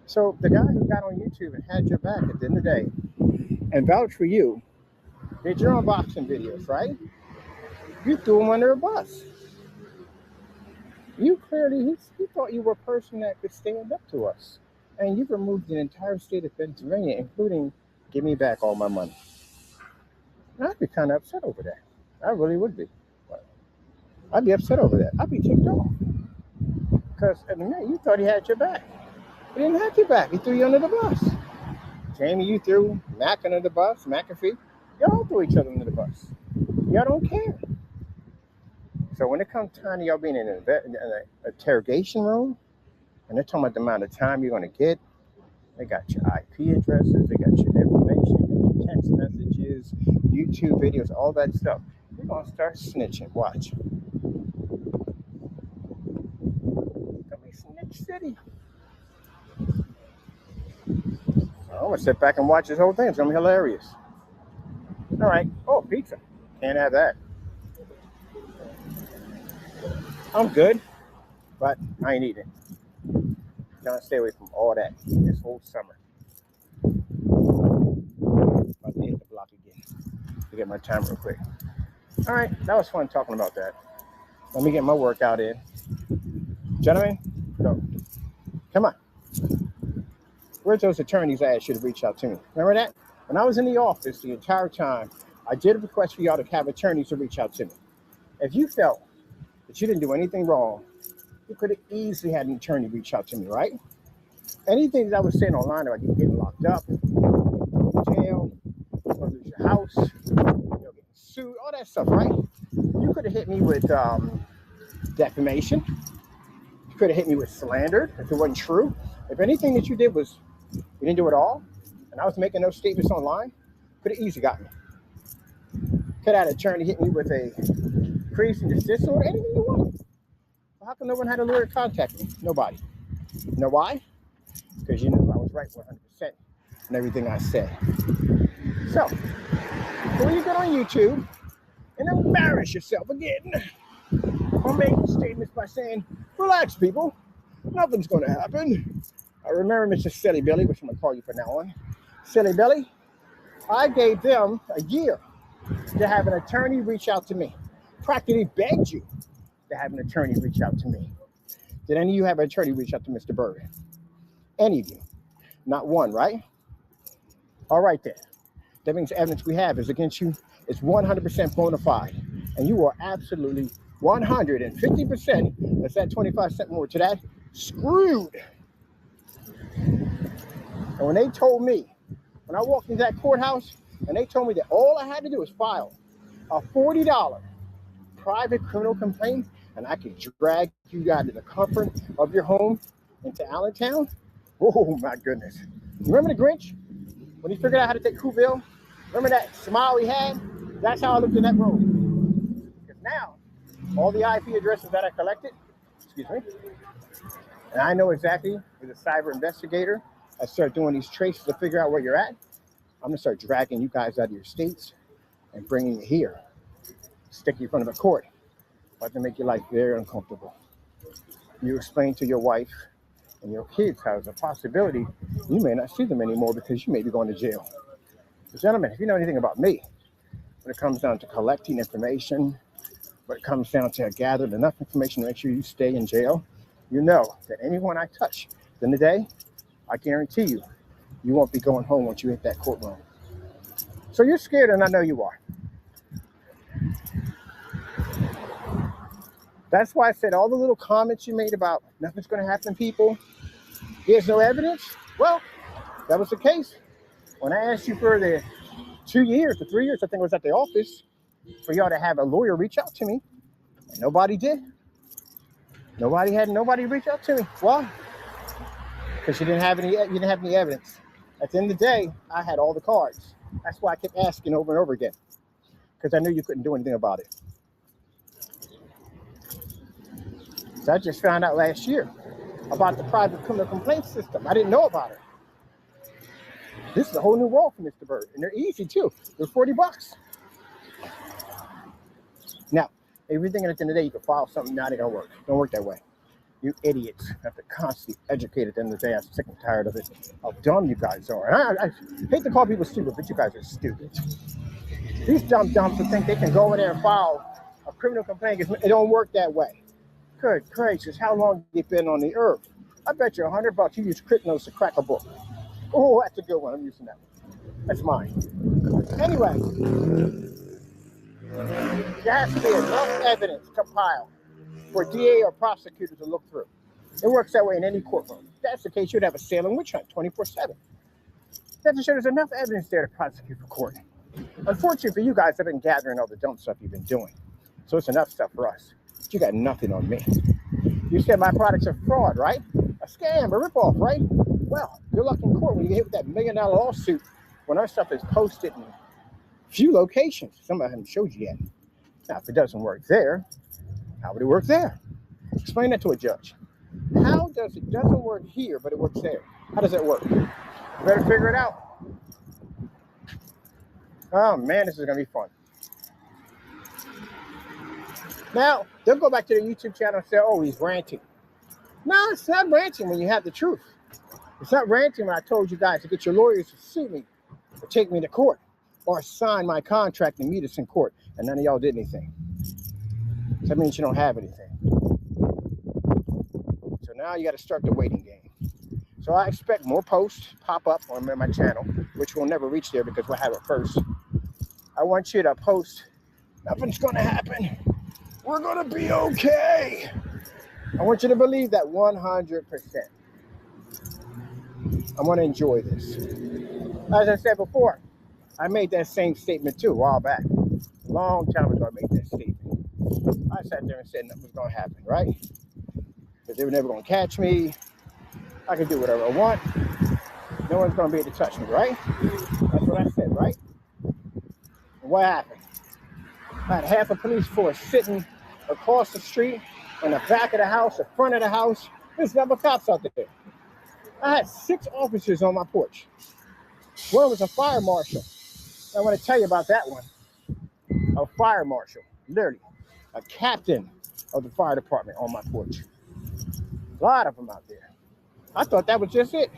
So the guy who got on YouTube and had your back at the end of the day and vouched for you did your unboxing videos, right? You threw him under a bus. You clearly, he thought you were a person that could stand up to us. And you've removed the entire state of Pennsylvania, including give me back all my money. And I'd be kind of upset over that. I really would be. I'd be upset over that. I'd be ticked off. Because at the minute, you thought he had your back. He didn't have your back. He threw you under the bus. Jamie, you threw Mac under the bus, McAfee. Y'all threw each other under the bus. Y'all don't care. So when it comes time to y'all being in an interrogation room, and they're talking about the amount of time you're going to get, they got your IP addresses, they got your information, your text messages, YouTube videos, all that stuff. You're going to start snitching. Watch. Gonna be Snitch City. I'm going to sit back and watch this whole thing. It's going to be hilarious. All right. Oh, pizza. Can't have that. I'm good, but I ain't eating it. Trying to stay away from all that this whole summer. About to hit the block again to get my time real quick. All right, that was fun talking about that. Let me get my workout in. Gentlemen, go. Come on. Where's those attorneys I asked you to reach out to me? Remember that? When I was in the office the entire time, I did request for y'all to have attorneys to reach out to me. If you felt that you didn't do anything wrong, you could have easily had an attorney reach out to me, right? Anything that I was saying online about you getting locked up, jail, you're gonna lose your house, you're getting sued, all that stuff, right? You could have hit me with defamation. You could have hit me with slander if it wasn't true. If anything that you did was, you didn't do it all, and I was making those statements online, could have easily got me. Could have had an attorney hit me with a cease and desist order, anything you want. How come no one had a lawyer contact me? Nobody. You know why? Because you knew I was right 100% in everything I said. So when you get on YouTube and embarrass yourself again, or make statements by saying, relax, people, nothing's going to happen. I remember Mr. Silly Billy, which I'm going to call you from now on. Silly Billy, I gave them a year to have an attorney reach out to me. Practically begged you to have an attorney reach out to me. Did any of you have an attorney reach out to Mr. Byrd? Any of you? Not one, right? All right then. That means the evidence we have is against you. It's 100% bona fide. And you are absolutely 150%, that's that 25 cent more to that, screwed. And when they told me, when I walked into that courthouse, and they told me that all I had to do was file a $40 private criminal complaint, and I could drag you out of the comfort of your home into Allentown. Oh my goodness. Remember the Grinch? When he figured out how to take Whoville? Remember that smile he had? That's how I looked in that room. Because now, all the IP addresses that I collected, excuse me, and I know exactly, as a cyber investigator, I start doing these traces to figure out where you're at. I'm gonna start dragging you guys out of your states and bringing you here. Stick you in front of a court. About to make your life very uncomfortable. You explain to your wife and your kids how there's a possibility you may not see them anymore because you may be going to jail. So gentlemen, if you know anything about me, when it comes down to collecting information, when it comes down to gathering enough information to make sure you stay in jail, you know that anyone I touch, at the end of the day, I guarantee you, you won't be going home once you hit that courtroom. So you're scared, and I know you are. That's why I said all the little comments you made about nothing's going to happen, people. There's no evidence. Well, that was the case. When I asked you for the 2 years, the 3 years, I think it was at the office, for y'all to have a lawyer reach out to me, And nobody did. Nobody reached out to me. Why? Because you didn't have any evidence. At the end of the day, I had all the cards. That's why I kept asking over and over again. Because I knew you couldn't do anything about it. So I just found out last year about the private criminal complaint system. I didn't know about it. This is a whole new world for Mr. Byrd. And they're easy too. They're $40. Now, everything at the end of the day, you can file something, now they don't work. Don't work that way. You idiots have to constantly educate at the end of the day. I'm sick and tired of it. How dumb you guys are. And I hate to call people stupid, but you guys are stupid. These dumb dumps who think they can go in there and file a criminal complaint, it don't work that way. Good gracious, how long have you been on the earth? I bet you $100 you use Cryptos to crack a book. Oh, that's a good one. I'm using that one. That's mine. Anyway, there has to be enough evidence compiled for DA or prosecutor to look through. It works that way in any courtroom. If that's the case, you'd have a Salem witch hunt 24/7. That's to show there's enough evidence there to prosecute for court. Unfortunately for you guys, I've been gathering all the dumb stuff you've been doing. So it's enough stuff for us. But you got nothing on me. You said my products are fraud, right? A scam, a ripoff, right? Well, good luck in court when you get hit with that $1 million lawsuit when our stuff is posted in a few locations. Some I haven't showed you yet. Now, if it doesn't work there, how would it work there? Explain that to a judge. How does it doesn't work here, but it works there? How does that work? You better figure it out. Oh man, this is gonna be fun. Now, they'll go back to their YouTube channel and say, oh, he's ranting. No, it's not ranting when you have the truth. It's not ranting when I told you guys to get your lawyers to sue me or take me to court or sign my contract and meet us in court, and none of y'all did anything. So that means you don't have anything. So now you got to start the waiting game. So I expect more posts pop up on my channel, which will never reach there because we'll have it first. I want you to post, nothing's going to happen. We're going to be okay. I want you to believe that 100%. I want to enjoy this. As I said before, I made that same statement too a while back. A long time ago I made that statement. I sat there and said nothing was going to happen, right? That they were never going to catch me. I can do whatever I want. No one's going to be able to touch me, right? That's what I said, right? And what happened? I had half a police force sitting across the street, in the back of the house, the front of the house. There's never cops out there. I had 6 officers on my porch. One was a fire marshal. I want to tell you about that one. A fire marshal, literally. A captain of the fire department on my porch. A lot of them out there. I thought that was just it.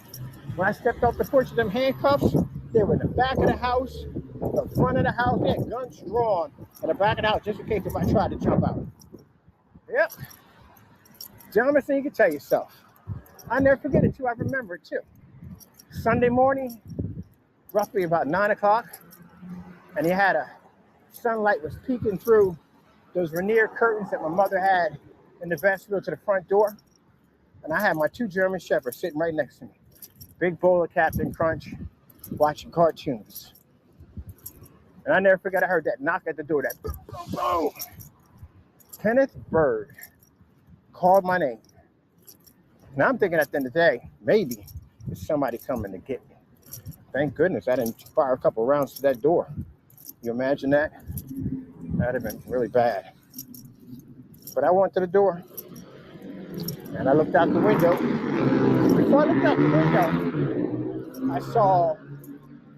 When I stepped off the porch with them handcuffs, they were in the back of the house, the front of the house. They had guns drawn in the back of the house just in case if I tried to jump out. Yep. Dumbest thing you can tell yourself. I never forget it too. I remember it too. Sunday morning, roughly about 9 o'clock, and he had sunlight was peeking through those veneer curtains that my mother had in the vestibule to the front door. And I had my 2 German Shepherds sitting right next to me. Big bowl of Captain Crunch, watching cartoons. And I never forget I heard that knock at the door, that boom, boom, boom. Kenneth Byrd called my name. Now I'm thinking at the end of the day, maybe it's somebody coming to get me. Thank goodness I didn't fire a couple rounds to that door. You imagine that? That'd have been really bad. But I went to the door and I looked out the window. Before I looked out the window, I saw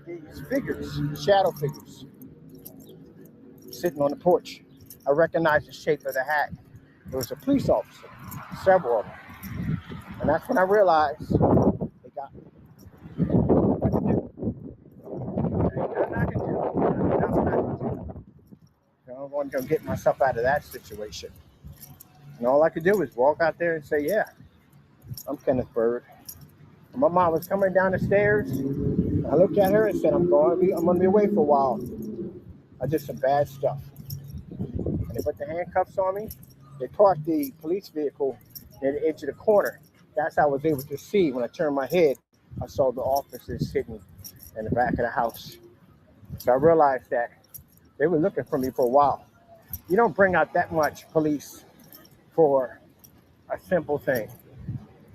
these figures, shadow figures, sitting on the porch. I recognized the shape of the hat. It was a police officer, several of them. And that's when I realized they got me. What I can do? There ain't nothing I can do. Nothing I can do. I wasn't going to get myself out of that situation. And all I could do was walk out there and say, yeah, I'm Kenneth Byrd. And my mom was coming down the stairs. I looked at her and said, I'm going to be away for a while. I did some bad stuff. And they put the handcuffs on me. They parked the police vehicle near the edge of the corner. That's how I was able to see. When I turned my head, I saw the officers sitting in the back of the house. So I realized that they were looking for me for a while. You don't bring out that much police for a simple thing.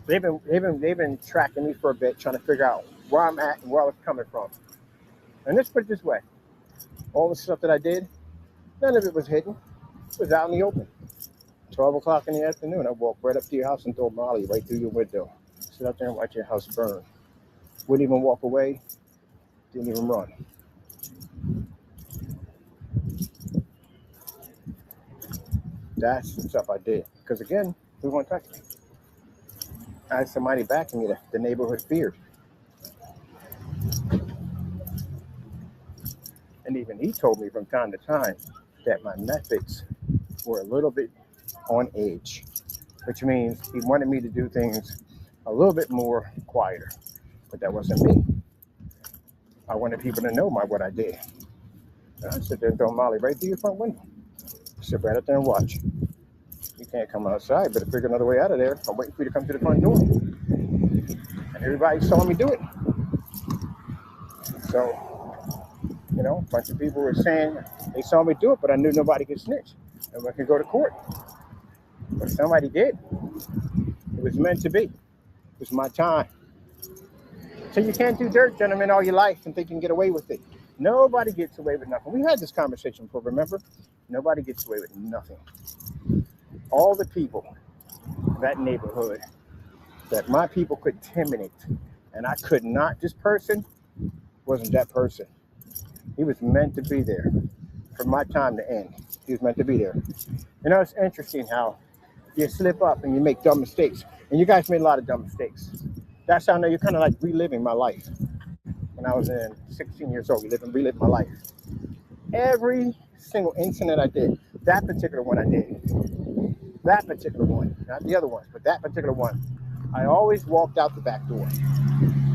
They've been tracking me for a bit, trying to figure out where I'm at and where I was coming from. And let's put it this way: all the stuff that I did, none of it was hidden. It was out in the open. 12 o'clock in the afternoon, I walked right up to your house and throw Molly right through your window. Sit out there and watch your house burn. Wouldn't even walk away. Didn't even run. That's the stuff I did. Because again, who won't touch me? I had somebody backing me that the neighborhood feared. And even he told me from time to time that my methods were a little bit on edge, which means he wanted me to do things a little bit more quieter. But that wasn't me. I wanted people to know what I did. And I sit there and throw Molly right through your front window. Sit right up there and watch. You can't come outside, but figure another way out of there. I'm waiting for you to come to the front door. And everybody saw me do it. So, you know, a bunch of people were saying they saw me do it, but I knew nobody could snitch. Nobody could go to court. But somebody did. It was meant to be. It was my time. So you can't do dirt, gentlemen, all your life and think you can get away with it. Nobody gets away with nothing. We had this conversation before, remember? Nobody gets away with nothing. All the people in that neighborhood that my people could intimidate, and I could not. This person wasn't that person. He was meant to be there for my time to end. He was meant to be there. You know, it's interesting how you slip up and you make dumb mistakes. And you guys made a lot of dumb mistakes. That's how I know you're kind of like reliving my life. When I was 16 years old, reliving my life. Every single incident I did, that particular one I did, that particular one, not the other ones, but that particular one, I always walked out the back door.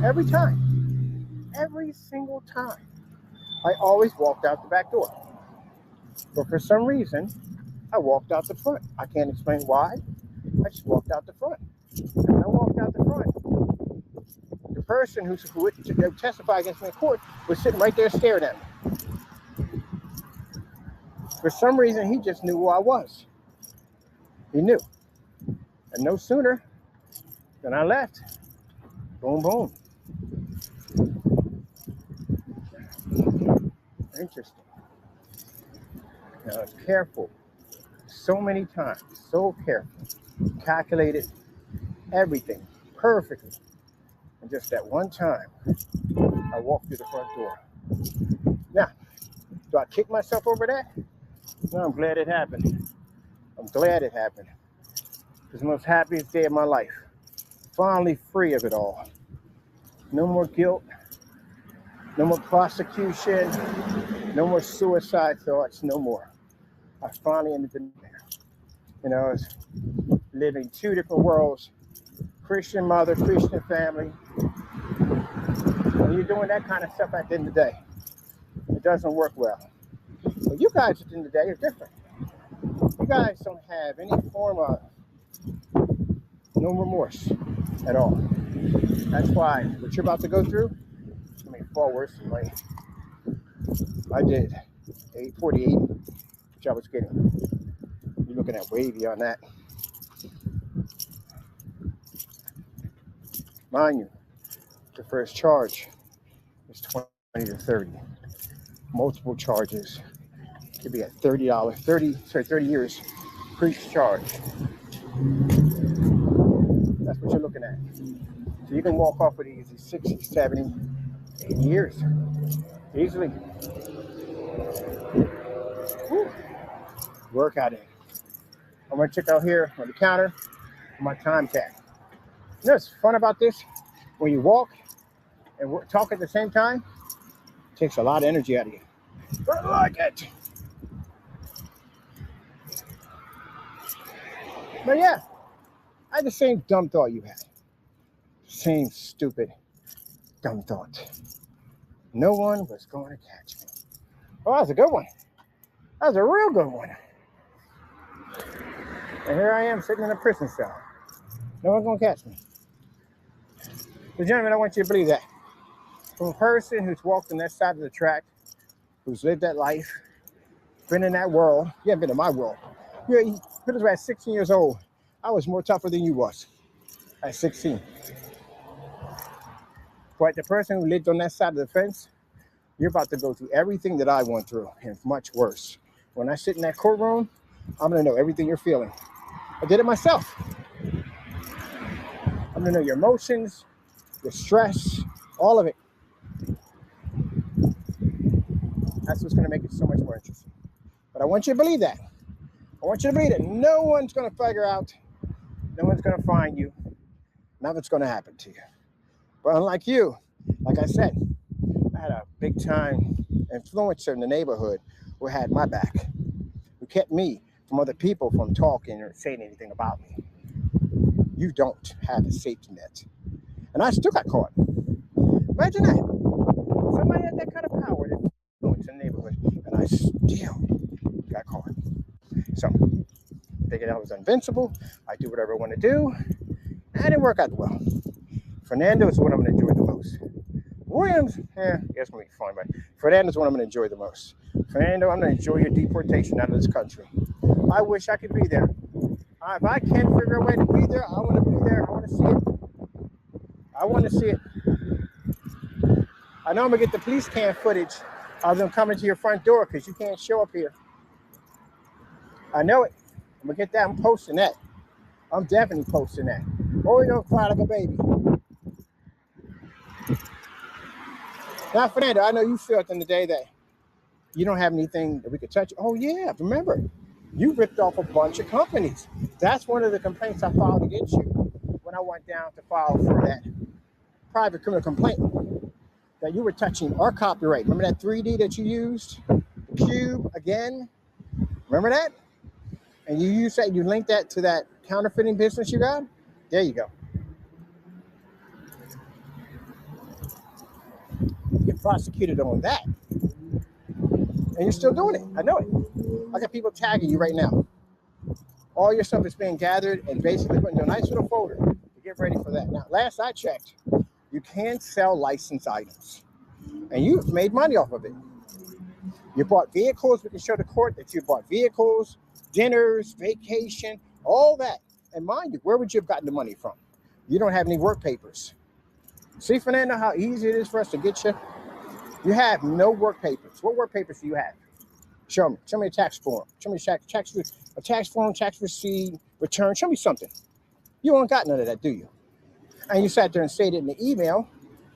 Every time. Every single time. I always walked out the back door. But for some reason, I walked out the front. I can't explain why. I just walked out the front. And when I walked out the front, the person who would testify against me in court was sitting right there staring at me. For some reason, he just knew who I was. He knew. And no sooner than I left, boom, boom. Interesting. Now, I was careful so many times, so careful, calculated everything perfectly. And just that one time, I walked through the front door. Now, do I kick myself over that? No, I'm glad it happened. I'm glad it happened. It was the most happiest day of my life. Finally free of it all. No more guilt. No more prosecution. No more suicide thoughts. No more. I finally ended up there. You know, I was living two different worlds. Christian mother, Christian family. When you're doing that kind of stuff at the end of the day, it doesn't work well. But you guys at the end of the day are different. You guys don't have any form of no remorse at all. That's why what you're about to go through, it's going to be far worse than what I did. 848, which I was getting. You're looking at way beyond that. Mind you, the first charge is 20 to 30. Multiple charges could be at $30, 30 years for each charge. That's what you're looking at. So you can walk off with easy 60, 70, 80 years. Easily. Whew. Work out it. I'm going to check out here on the counter my time tag. You know what's fun about this? When you walk and talk at the same time, it takes a lot of energy out of you. But I like it. But yeah, I had the same dumb thought you had. Same stupid dumb thought. No one was going to catch me. Oh, that was a good one. That was a real good one. And here I am sitting in a prison cell. No one's going to catch me. But gentlemen, I want you to believe that. From a person who's walked on that side of the track, who's lived that life, been in that world. You haven't been in my world. You put us at 16 years old. I was more tougher than you was at 16. But the person who lived on that side of the fence, you're about to go through everything that I went through and much worse. When I sit in that courtroom, I'm going to know everything you're feeling. I did it myself. I'm going to know your emotions, your stress, all of it. That's what's going to make it so much more interesting. But I want you to believe that. I want you to believe that no one's going to figure out, no one's going to find you, nothing's going to happen to you. But unlike you, like I said, I had a big time influencer in the neighborhood who had my back, who kept me from other people from talking or saying anything about me. You don't have a safety net. And I still got caught. Imagine that. Somebody had that kind of power to influence in the neighborhood, and I still got caught. So, thinking I was invincible, I do whatever I want to do, and it worked out well. Fernando is what I'm going to enjoy the most. Williams, it's going to be fun, but Fernando is what I'm going to enjoy the most. Fernando, I'm going to enjoy your deportation out of this country. I wish I could be there. If I can't figure a way to be there, I want to be there. I want to see it. I want to see it. I know I'm going to get the police cam footage of them coming to your front door because you can't show up here. I know it. I'm going to get that. I'm posting that. I'm definitely posting that. Or you're going to cry like a baby. Now, Fernando, I know you feel at the end of the day that you don't have anything that we could touch. Oh, yeah. Remember, you ripped off a bunch of companies. That's one of the complaints I filed against you when I went down to file for that private criminal complaint, that you were touching our copyright. Remember that 3D that you used? The cube again? Remember that? And you used that, you linked that to that counterfeiting business you got? There you go. You get prosecuted on that. And you're still doing it. I know it. I got people tagging you right now. All your stuff is being gathered and basically put into a nice little folder to get ready for that. Now, last I checked, you can sell licensed items. And you've made money off of it. You bought vehicles. We can show the court that you bought vehicles, dinners, vacation, all that. And mind you, where would you have gotten the money from? You don't have any work papers. See, Fernando, how easy it is for us to get you? You have no work papers. What work papers do you have? Show me. Show me a tax form. Show me a tax form, tax receipt, return. Show me something. You don't got none of that, do you? And you sat there and stated in the email,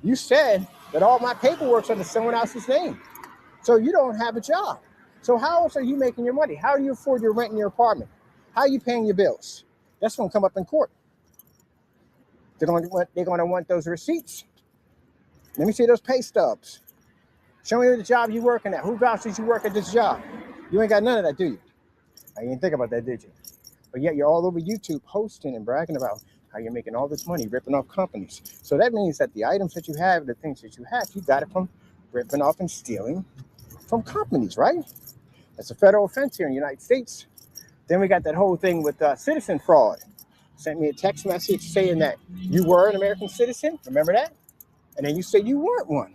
you said that all my paperwork's under someone else's name. So you don't have a job. So how else are you making your money? How do you afford your rent in your apartment? How are you paying your bills? That's going to come up in court. They're going to want those receipts. Let me see those pay stubs. Show me the job you're working at. Who vouches you work at this job? You ain't got none of that, do you? I didn't think about that, did you? But yet you're all over YouTube posting and bragging about how you're making all this money ripping off companies. So that means that the items that you have, the things that you have, you got it from ripping off and stealing from companies, right? That's a federal offense here in the United States. Then we got that whole thing with citizen fraud. Sent me a text message saying that you were an American citizen. Remember that? And then you say you weren't one.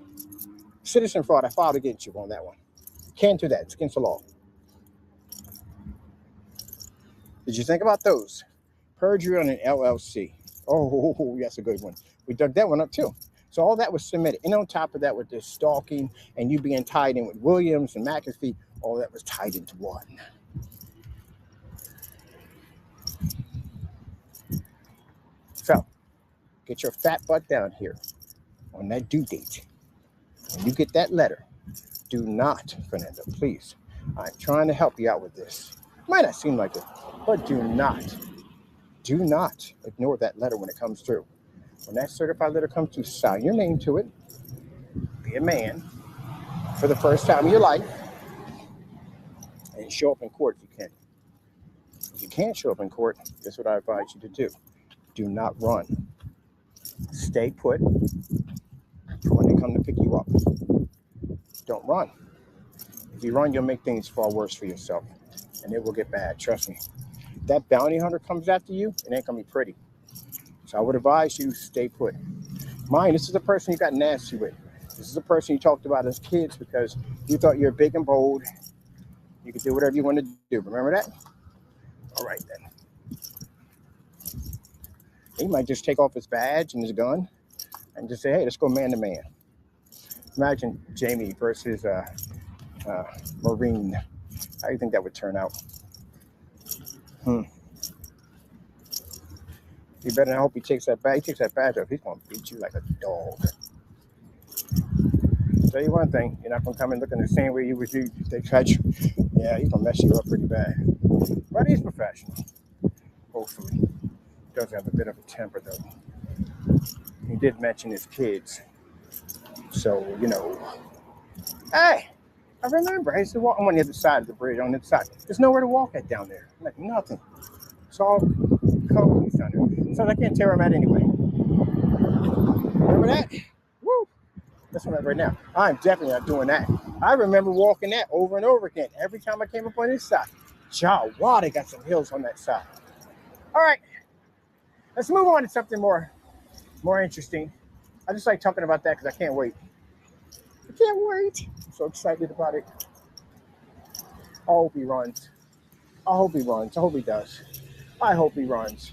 Citizen fraud, I filed against you on that one. Can't do that. It's against the law. Did you think about those? Perjury on an LLC. Oh, that's a good one. We dug that one up too. So all that was submitted. And on top of that, with this stalking and you being tied in with Williams and McAfee, all that was tied into one. So get your fat butt down here on that due date. When you get that letter, do not, Fernando, please. I'm trying to help you out with this. Might not seem like it, but do not ignore that letter when it comes through. When that certified letter comes through, sign your name to it. Be a man for the first time in your life and show up in court if you can. If you can't show up in court, this is what I advise you to do. Do not run. Stay put for when they come to pick you up. Don't run. If you run, you'll make things far worse for yourself, and it will get bad. Trust me. If that bounty hunter comes after you, it ain't gonna be pretty. So I would advise you stay put. Mind, this is the person you got nasty with. This is the person you talked about as kids because you thought you were big and bold, You can do whatever you want to do. Remember that? All right, then. He might just take off his badge and his gun and just say, hey, let's go man to man. Imagine Jamie versus Marine. How do you think that would turn out? You better not hope he takes that badge. He takes that badge off, he's going to beat you like a dog. Tell you one thing, you're not going to come in looking the same way you would do if they catch you. Yeah, he's going to mess you up pretty bad. But he's professional, hopefully. Does have a bit of a temper, though. He did mention his kids. So, you know. Hey, I remember. I used to walk on the other side of the bridge, on the other side. There's nowhere to walk at down there. Like, nothing. It's all cones down there. So I can't tear them out anyway. Remember that? Woo! That's what I'm at right now. I'm definitely not doing that. I remember walking that over and over again. Every time I came up on this side. Wow, they got some hills on that side. All right. Let's move on to something more interesting. I just like talking about that because I can't wait. I can't wait. I'm so excited about it. I hope he runs. I hope he runs. I hope he does. I hope he runs.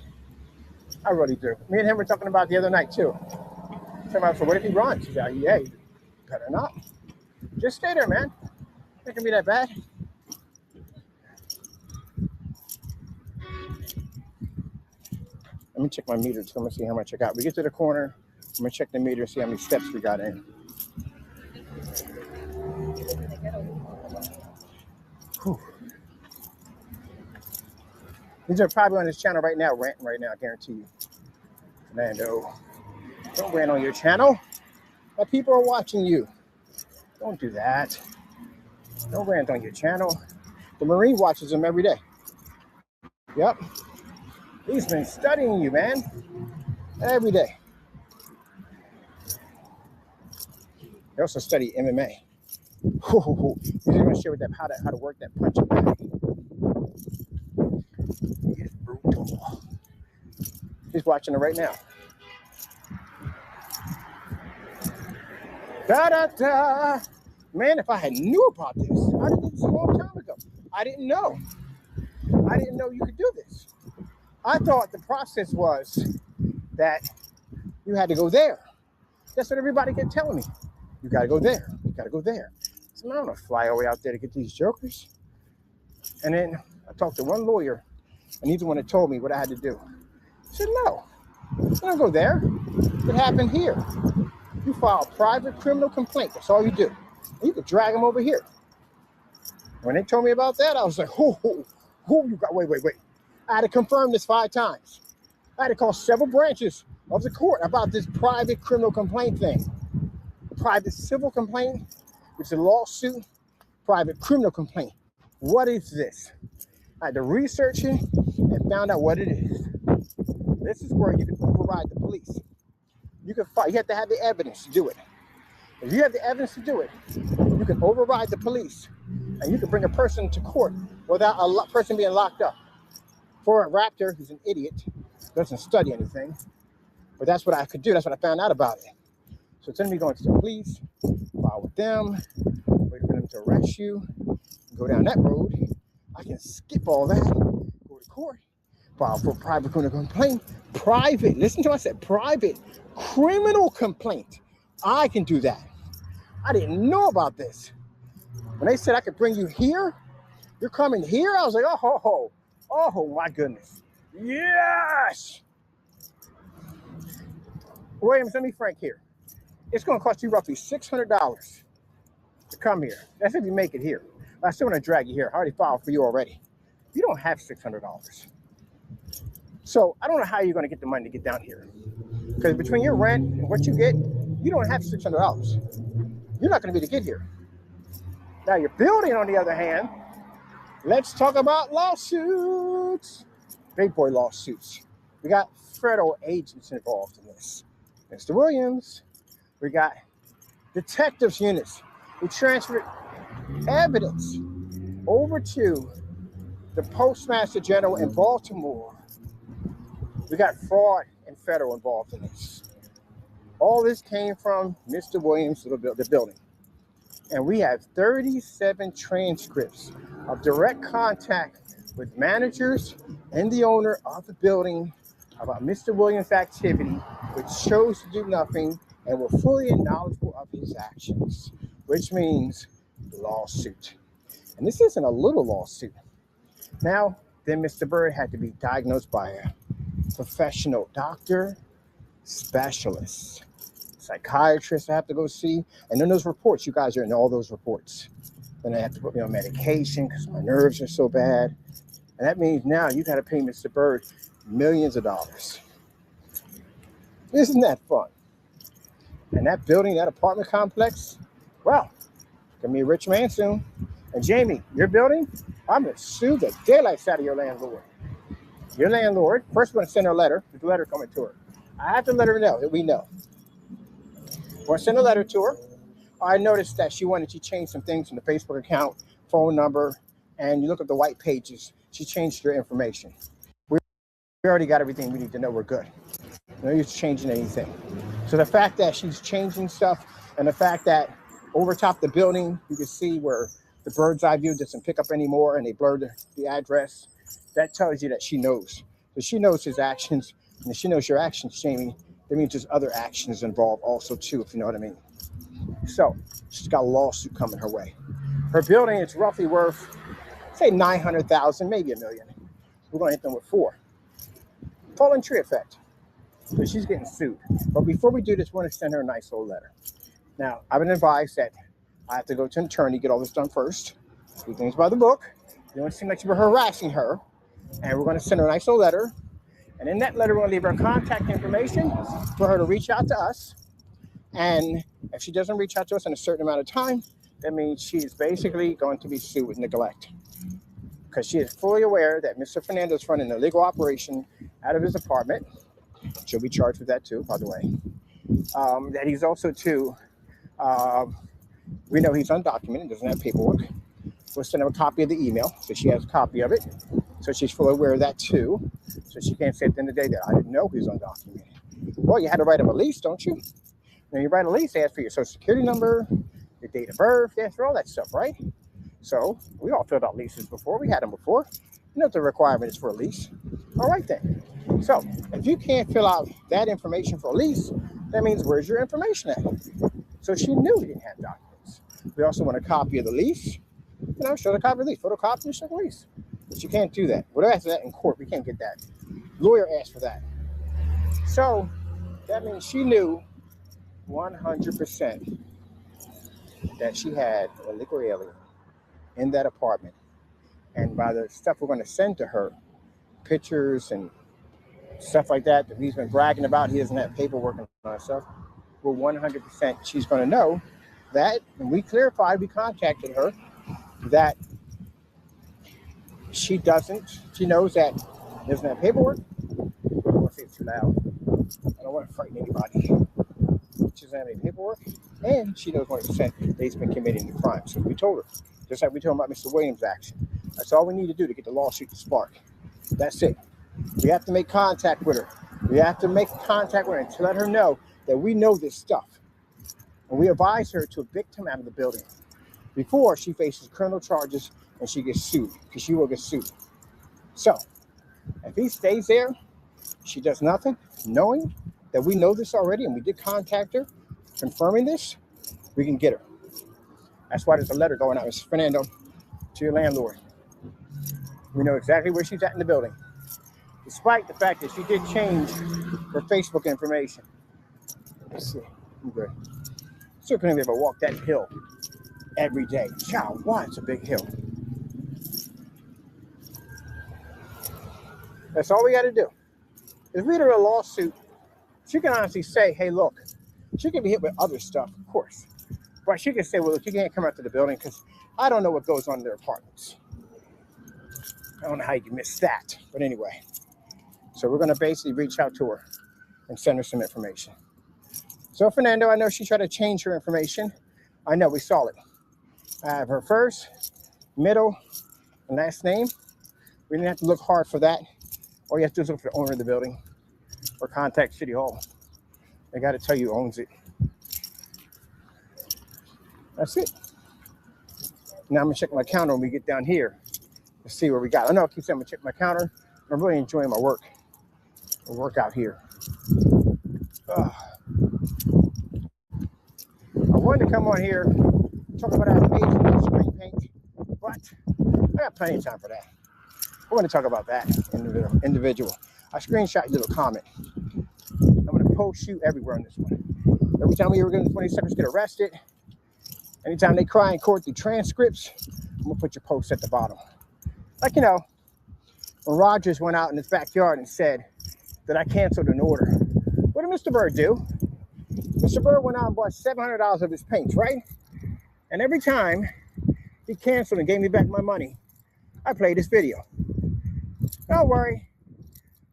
I really do. Me and him were talking about the other night too. So what if he runs? He's like, yeah, you better not. Just stay there, man. It can be that bad. Let me check my meter too. I'm gonna see how much I got. We get to the corner. I'm gonna check the meter and see how many steps we got in. Whew. These are probably on his channel right now, ranting right now, I guarantee you. Fernando, don't rant on your channel. But people are watching you. Don't do that. Don't rant on your channel. The Marine watches him every day. Yep. He's been studying you, man. Every day. They also study MMA. He's going to share with them how to work that punching bag. He is brutal. He's watching it right now. Da-da-da. Man, if I had knew about this, I did this a long time ago. I didn't know. I didn't know you could do this. I thought the process was that you had to go there. That's what everybody kept telling me. You got to go there. You got to go there. So I don't want to fly all the way out there to get these jokers. And then I talked to one lawyer, and he's the one that told me what I had to do. I said, no, don't go there. It happened here. You file a private criminal complaint. That's all you do. And you could drag them over here. When they told me about that, I was like, you got, wait. I had to confirm this 5 times. I had to call several branches of the court about this private criminal complaint thing. Private civil complaint, which is a lawsuit, private criminal complaint. What is this? I had to research it and found out what it is. This is where you can override the police. You can fight. You have to have the evidence to do it. If you have the evidence to do it, you can override the police, and you can bring a person to court without a person being locked up. For a raptor who's an idiot, doesn't study anything, but that's what I could do. That's what I found out about it. So instead of me going to the police, file with them, wait for them to arrest you, go down that road, I can skip all that, go to court, file for private criminal complaint. Private, listen to what I said, private criminal complaint. I can do that. I didn't know about this. When they said I could bring you here, you're coming here, I was like, oh my goodness. Yes! Williams, let me frank here. It's going to cost you roughly $600 to come here. That's if you make it here. I still want to drag you here. I already filed for you already. You don't have $600. So I don't know how you're going to get the money to get down here. Because between your rent and what you get, you don't have $600. You're not going to be able to get here. Now your building, on the other hand, let's talk about lawsuits. Big boy lawsuits. We got federal agents involved in this. Mr. Williams. We got detectives units who transferred evidence over to the Postmaster General in Baltimore. We got fraud and federal involved in this. All this came from Mr. Williams' the building. And we have 37 transcripts of direct contact with managers and the owner of the building about Mr. Williams' activity, which chose to do nothing and were fully knowledgeable of his actions, which means lawsuit. And this isn't a little lawsuit. Now, then Mr. Byrd had to be diagnosed by a professional doctor, specialist, psychiatrist I have to go see. And then those reports, you guys are in all those reports. Then I have to put me on medication because my nerves are so bad. And that means now you got to pay Mr. Byrd millions of dollars. Isn't that fun? And that building, that apartment complex, well, gonna be a rich man soon. And Jamie, your building, I'm gonna sue the daylights out of your landlord. Your landlord, first we're gonna send her a letter, with the letter coming to her. I have to let her know that we know. We're gonna send a letter to her. I noticed that she wanted to change some things in the Facebook account, phone number, and you look at the white pages, she changed her information. We already got everything we need to know we're good. No use changing anything. So the fact that she's changing stuff and the fact that over top the building, you can see where the bird's eye view doesn't pick up anymore and they blurred the address, that tells you that she knows. So she knows his actions, and if she knows your actions, Jamie, that means there's other actions involved also too, if you know what I mean. So she's got a lawsuit coming her way. Her building is roughly worth, say 900,000, maybe $1 million. We're gonna hit them with 4. Fallen tree effect. So she's getting sued. But before we do this, we're gonna send her a nice little letter. Now, I've been advised that I have to go to an attorney, get all this done first. Do things by the book. You don't seem like you're harassing her. And we're gonna send her a nice little letter. And in that letter, we're gonna leave her contact information for her to reach out to us. And if she doesn't reach out to us in a certain amount of time, that means she is basically going to be sued with neglect. Because she is fully aware that Mr. Fernando is running an illegal operation out of his apartment. She'll be charged with that too, by the way. That he's also too, we know he's undocumented, doesn't have paperwork. We'll send him a copy of the email, so she has a copy of it. So she's fully aware of that too. So she can't say at the end of the day that I didn't know he was undocumented. Well, you had to write him a lease, don't you? When you write a lease, they ask for your social security number, your date of birth, they ask for all that stuff, right? So we all filled out leases before. We had them before. You know what the requirement is for a lease. All right then. So if you can't fill out that information for a lease, that means where's your information at? So she knew he didn't have documents. We also want a copy of the lease. You know, show the copy of the lease, photocopy and show the lease. But you can't do that. We'll ask for that in court. We can't get that. Lawyer asked for that. So that means she knew 100% that she had a illegal alien in that apartment. And by the stuff we're going to send to her, pictures and stuff like that he's been bragging about, he doesn't have paperwork and all that stuff, well, 100% she's going to know that, and we clarified, we contacted her, that she knows that he doesn't have paperwork. I don't want to say it too loud. I don't want to frighten anybody. She doesn't have any paperwork, and she knows 100% that he's been committing the crime. So we told her, just like we told him about Mr. Williams' action. That's all we need to do to get the lawsuit to spark. That's it. We have to make contact with her. We have to make contact with her to let her know that we know this stuff. And we advise her to evict him out of the building before she faces criminal charges and she gets sued, because she will get sued. So if he stays there, she does nothing, knowing that we know this already and we did contact her, confirming this, we can get her. That's why there's a letter going out, Mr. Fernando, to your landlord. We know exactly where she's at in the building, despite the fact that she did change her Facebook information. Let's see. I'm good. Still couldn't be able to walk that hill every day. Child, why? It's a big hill. That's all we got to do. Is read her a lawsuit. She can honestly say, hey, look, she can be hit with other stuff, of course. But she can say, well, look, you can't come out to the building because I don't know what goes on in their apartments. I don't know how you can miss that. But anyway, so we're going to basically reach out to her and send her some information. So, Fernando, I know she tried to change her information. I know, we saw it. I have her first, middle, and last name. We didn't have to look hard for that. All you have to do is look for the owner of the building or contact City Hall. They got to tell you who owns it. That's it. Now I'm gonna check my counter when we get down here to see what we got. I know I keep saying I'm gonna check my counter. I'm really enjoying my work out here. I wanted to come on here, talk about our amazing screen paint, but I got plenty of time for that. I want to talk about that individual. I screenshot your little comment. I'm going to post you everywhere on this one. Every time we ever get 20 seconds get arrested, anytime they cry in court through transcripts, I'm going to put your post at the bottom. Like, you know, when Rogers went out in his backyard and said that I canceled an order. What did Mr. Byrd do? Mr. Byrd went out and bought $700 of his paints, right? And every time he canceled and gave me back my money, I played this video. Don't worry,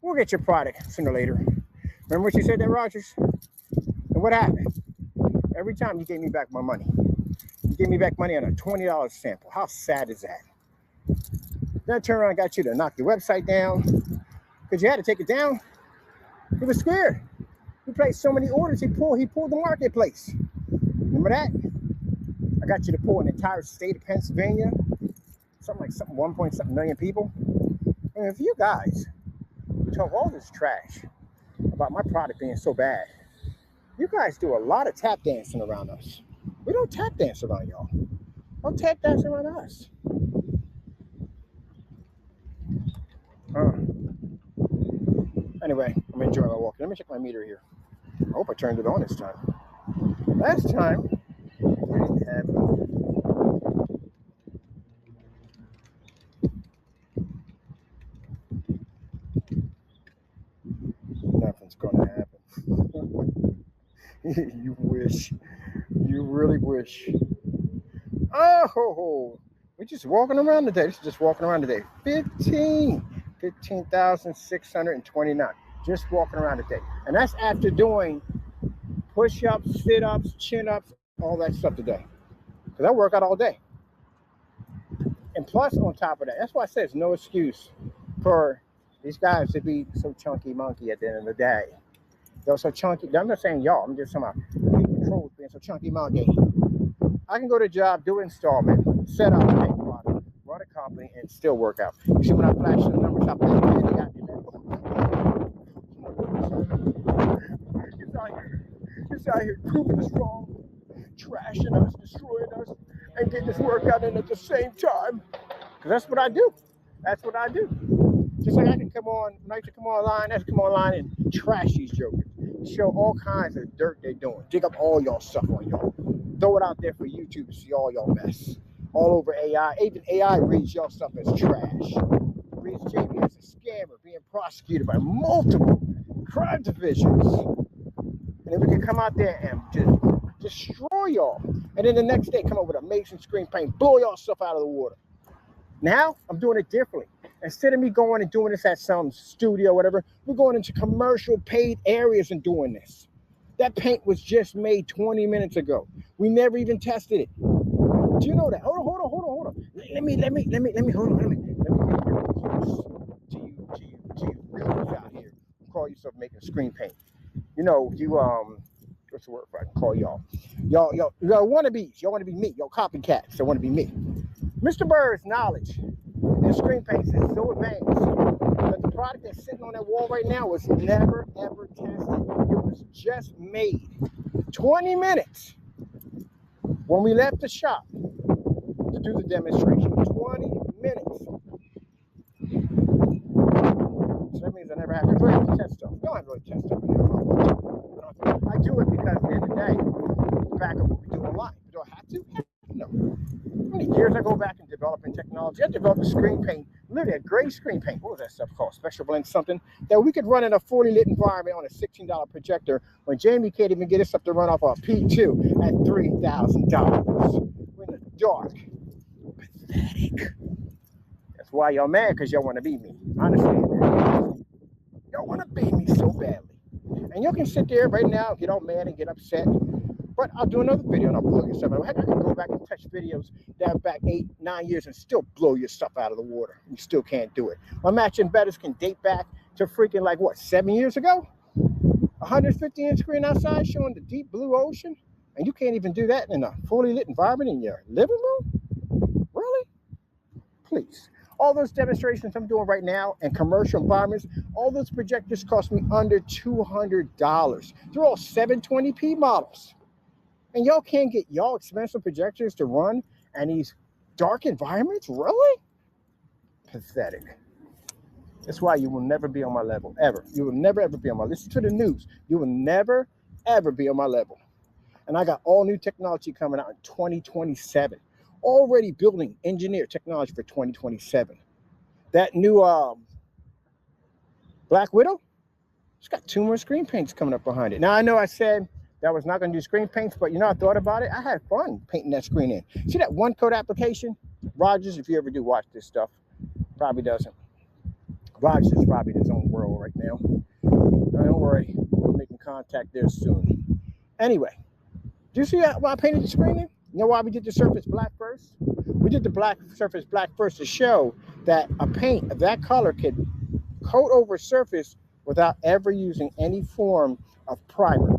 we'll get your product sooner or later. Remember what you said there, Rogers? And what happened? Every time you gave me back my money. You gave me back money on a $20 sample. How sad is that? Then I turned around and got you to knock your website down because you had to take it down. He was scared. He placed so many orders, he pulled the marketplace. Remember that? I got you to pull an entire state of Pennsylvania, something 1.7 million people. And if you guys talk all this trash about my product being so bad, you guys do a lot of tap dancing around us. We don't tap dance around y'all. Don't tap dance around us. Anyway, I'm enjoying my walk. Let me check my meter here. I hope I turned it on this time. Last time, I didn't have it. Nothing's gonna happen. You wish. You really wish. Oh, we're just walking around today. This is just walking around today. 15,629. Just walking around today. And that's after doing push-ups, sit-ups, chin-ups, all that stuff today. Because I work out all day. And plus, on top of that, that's why I said it's no excuse for these guys to be so chunky monkey at the end of the day. They're so chunky. I'm not saying y'all. I'm just talking about people being so chunky monkey. I can go to a job, do installment, set up a product, run a company, and still work out. You see when I flash the numbers up there, they got me there. It's out here proving us wrong, trashing us, destroying us, and getting this workout in at the same time. Because that's what I do. That's what I do. Just like I can come on, when I used to come online, I have to come online and trash these jokers. Show all kinds of dirt they're doing. Dig up all y'all stuff on y'all. Throw it out there for YouTube to see all y'all mess. All over AI. Even AI reads y'all stuff as trash. Reads JB as a scammer being prosecuted by multiple crime divisions. And then we can come out there and just destroy y'all. And then the next day come up with amazing screen paint, blow y'all stuff out of the water. Now I'm doing it differently. Instead of me going and doing this at some studio or whatever, we're going into commercial paid areas and doing this. That paint was just made 20 minutes ago. We never even tested it. Do you know that? Hold on. Let me get close to you realtors out here who call yourself making screen paint. You know, what's the word for I can call y'all? Y'all wannabes. Y'all want to be me. Y'all copycats. Y'all want to be me. Mr. Byrd's knowledge in screen paints is so advanced that the product that's sitting on that wall right now was never, ever tested. It was just made 20 minutes when we left the shop to do the demonstration. 20 minutes. So that means I never have to really test stuff. No, I don't really test stuff. I do it because at the end of the day, back up what we do online. Do I have to? No. How many years I go back in developing technology? I developed a screen paint, literally a gray screen paint. What was that stuff called? Special blend something that we could run in a fully lit environment on a $16 projector when Jamie can't even get us up to run off a P2 at $3,000. We're in the dark. Pathetic. That's why y'all mad, because y'all want to be me. I understand that. Y'all want to be me so badly. And y'all can sit there right now, get all mad and get upset. But I'll do another video and I'll blow your stuff out. Heck, I can go back and touch videos that back 8, 9 years and still blow your stuff out of the water. You still can't do it. My matching betters can date back to freaking like what, 7 years ago? 150-inch screen outside showing the deep blue ocean, and you can't even do that in a fully lit environment in your living room? Please. All those demonstrations I'm doing right now in commercial environments, all those projectors cost me under $200. They're all 720p models. And y'all can't get y'all expensive projectors to run in these dark environments? Really? Pathetic. That's why you will never be on my level, ever. You will never, ever be on my level. Listen to the news. You will never, ever be on my level. And I got all new technology coming out in 2027. Already building engineer technology for 2027. That new Black Widow, it's got 2 more screen paints coming up behind it. Now, I know I said that I was not going to do screen paints, but you know, I thought about it. I had fun painting that screen in. See that one code application? Rogers, if you ever do watch this stuff, probably doesn't. Rogers is probably in his own world right now. Don't worry, we're making contact there soon. Anyway, do you see why I painted the screen in? You know why we did the surface black first? We did the surface black first to show that a paint of that color could coat over a surface without ever using any form of primer.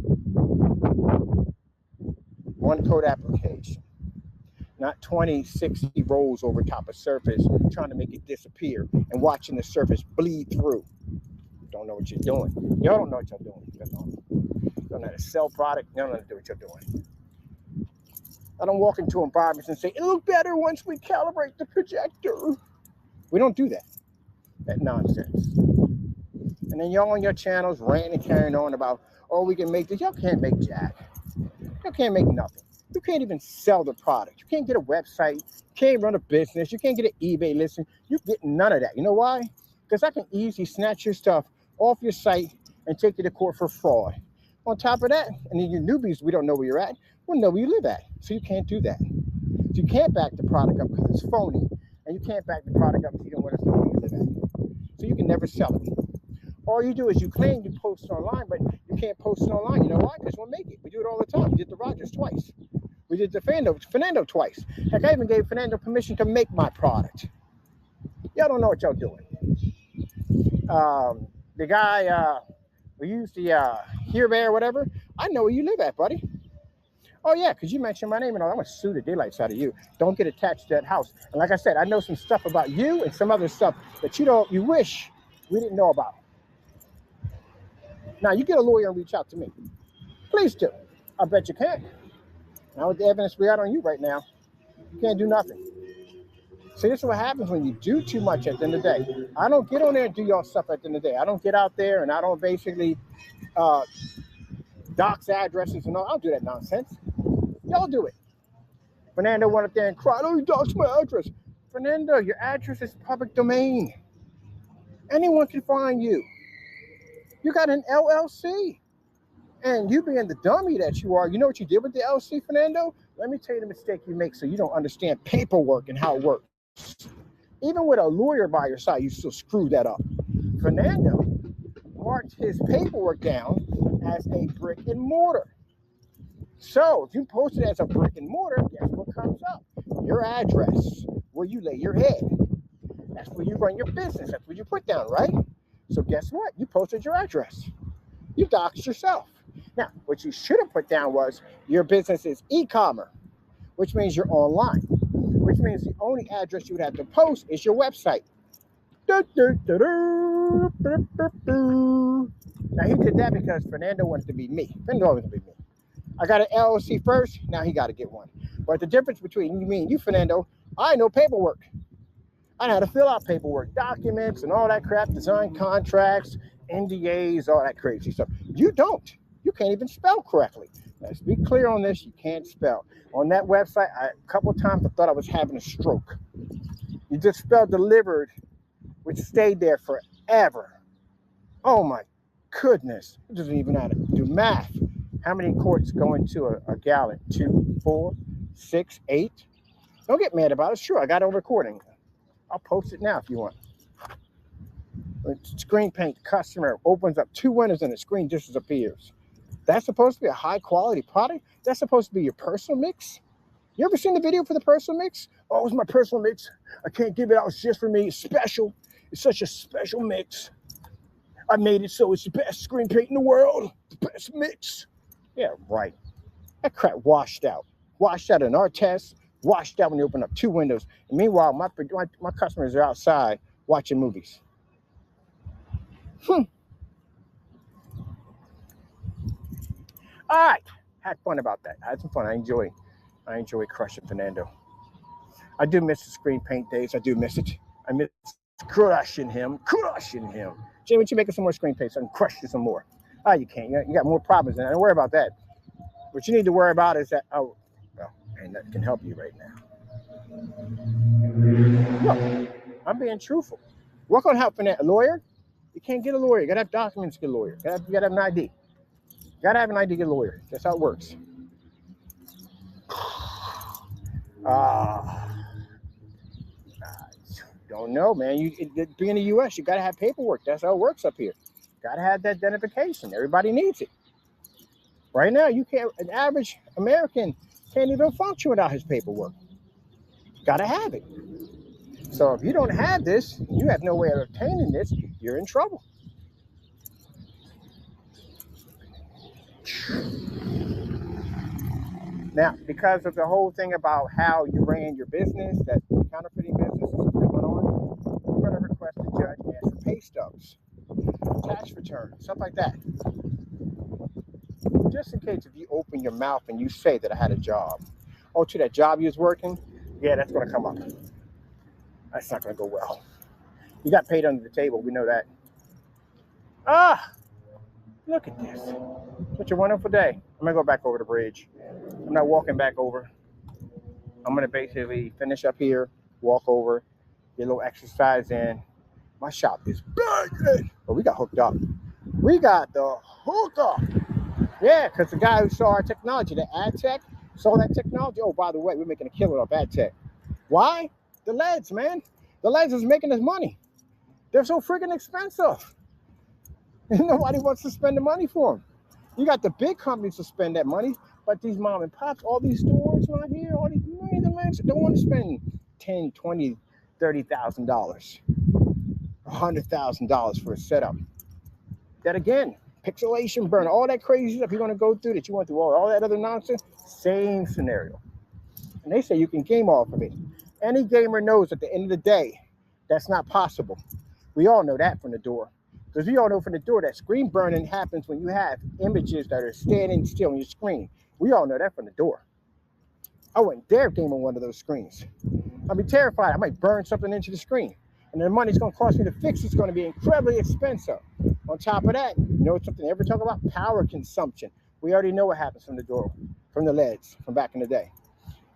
One coat application. Not 20, 60 rolls over top of surface trying to make it disappear and watching the surface bleed through. Don't know what you're doing. Y'all don't know what you're doing. You don't know how to sell product. You don't know how to do what you're doing. I don't walk into environments and say, it'll look better once we calibrate the projector. We don't do that. That nonsense. And then y'all on your channels ranting and carrying on about, oh, we can make this. Y'all can't make jack. Y'all can't make nothing. You can't even sell the product. You can't get a website. You can't run a business. You can't get an eBay listing. You get none of that. You know why? Because I can easily snatch your stuff off your site and take you to court for fraud. On top of that, and then you newbies, we don't know where you're at. We'll know where you live at. So you can't do that. So you can't back the product up because it's phony. And you can't back the product up because you don't want us to know where you live at. So you can never sell it. All you do is you claim you post it online, but you can't post it online. You know why? Because we'll make it. We do it all the time. We did the Rogers twice. We did the Fernando twice. Heck, I even gave Fernando permission to make my product. Y'all don't know what y'all doing. The guy who used the Here Bear or whatever, I know where you live at, buddy. Oh, yeah, because you mentioned my name and all. I'm going to sue the daylights out of you. Don't get attached to that house. And like I said, I know some stuff about you and some other stuff that you wish we didn't know about. Now, you get a lawyer and reach out to me. Please do. I bet you can. Now, with the evidence we got on you right now, you can't do nothing. See, this is what happens when you do too much at the end of the day. I don't get on there and do y'all stuff at the end of the day. I don't get out there and I don't basically dox addresses and all. I don't do that nonsense. Y'all do it. Fernando went up there and cried, oh, you doxed my address. Fernando, your address is public domain. Anyone can find you. You got an LLC. And you being the dummy that you are, you know what you did with the LLC, Fernando? Let me tell you the mistake you make so you don't understand paperwork and how it works. Even with a lawyer by your side, you still screw that up. Fernando marked his paperwork down as a brick and mortar. So if you post it as a brick and mortar, guess what comes up? Your address, where you lay your head. That's where you run your business. That's where you put down, right? So guess what? You posted your address. You doxed yourself. Now, what you should have put down was your business is e-commerce, which means you're online, which means the only address you would have to post is your website. Now, he did that because Fernando wanted to be me. Fernando wanted to be me. I got an LLC first. Now he got to get one. But the difference between me and you, Fernando, I know paperwork. I know how to fill out paperwork, documents, and all that crap, design contracts, NDAs, all that crazy stuff. You don't. You can't even spell correctly. Let's be clear on this. You can't spell. On that website, a couple of times I thought I was having a stroke. You just spelled delivered, which stayed there forever. Oh my goodness. It doesn't even know how to do math. How many quarts go into a gallon? 2, 4, 6, 8? Don't get mad about it. Sure, I got a recording. I'll post it now if you want. Screen paint customer opens up 2 windows and the screen just disappears. That's supposed to be a high quality product? That's supposed to be your personal mix? You ever seen the video for the personal mix? Oh, it's my personal mix. I can't give it out. It's just for me. It's special. It's such a special mix. I made it so it's the best screen paint in the world. The best mix. Yeah, right. That crap washed out. Washed out in our tests. washed out when you open up 2 windows. And meanwhile, my customers are outside watching movies. All right, had fun about that. I had some fun. I enjoy crushing Fernando. I do miss the screen paint days. I do miss it. I miss crushing him. Jay, when you making some more screen paint, so I can crush you some more. Oh, you can't. You got more problems, and I don't worry about that. What you need to worry about is that, oh, well, and that can help you right now. Look, I'm being truthful. What gonna help Fernando? A lawyer? You can't get a lawyer. You gotta have documents to get a lawyer. You gotta have an ID. You gotta have an ID to get a lawyer. That's how it works. Don't know, man. Being in the U.S., you gotta have paperwork. That's how it works up here. Gotta have that identification. Everybody needs it. Right now, you can't. An average American can't even function without his paperwork. Gotta have it. So if you don't have this, you have no way of obtaining this, you're in trouble. Now, because of the whole thing about how you ran your business, that counterfeiting business and stuff that went on, we're going to request the judge ask for pay stubs, tax returns, stuff like that. Just in case if you open your mouth and you say that I had a job. Oh, to that job you was working? Yeah, that's going to come up. That's not going to go well. You got paid under the table. We know that. Look at this. Such a wonderful day. I'm going to go back over the bridge. I'm not walking back over. I'm going to basically finish up here, walk over, get a little exercise in. My shop is big. But we got hooked up. We got the hook up. Yeah, because the guy who saw our technology, the ad tech, saw that technology. Oh, by the way, we're making a killer off ad tech. Why? The LEDs, man. The LEDs is making us money. They're so freaking expensive. Nobody wants to spend the money for them. You got the big companies to spend that money, but these mom and pops, all these stores right here, all these millions of men don't want to spend $10,000, $20,000, $30,000, $100,000 for a setup. That again, pixelation, burn, all that crazy stuff you're going to go through that you went through, all that other nonsense, same scenario. And they say you can game off of it. Any gamer knows at the end of the day, that's not possible. We all know that from the door. Because we all know from the door that screen burning happens when you have images that are standing still on your screen. We all know that from the door. I wouldn't dare game on one of those screens. I'd be terrified. I might burn something into the screen. And the money's going to cost me to fix it's going to be incredibly expensive. On top of that, you know something they ever talk about? Power consumption. We already know what happens from the door, from the LEDs, from back in the day.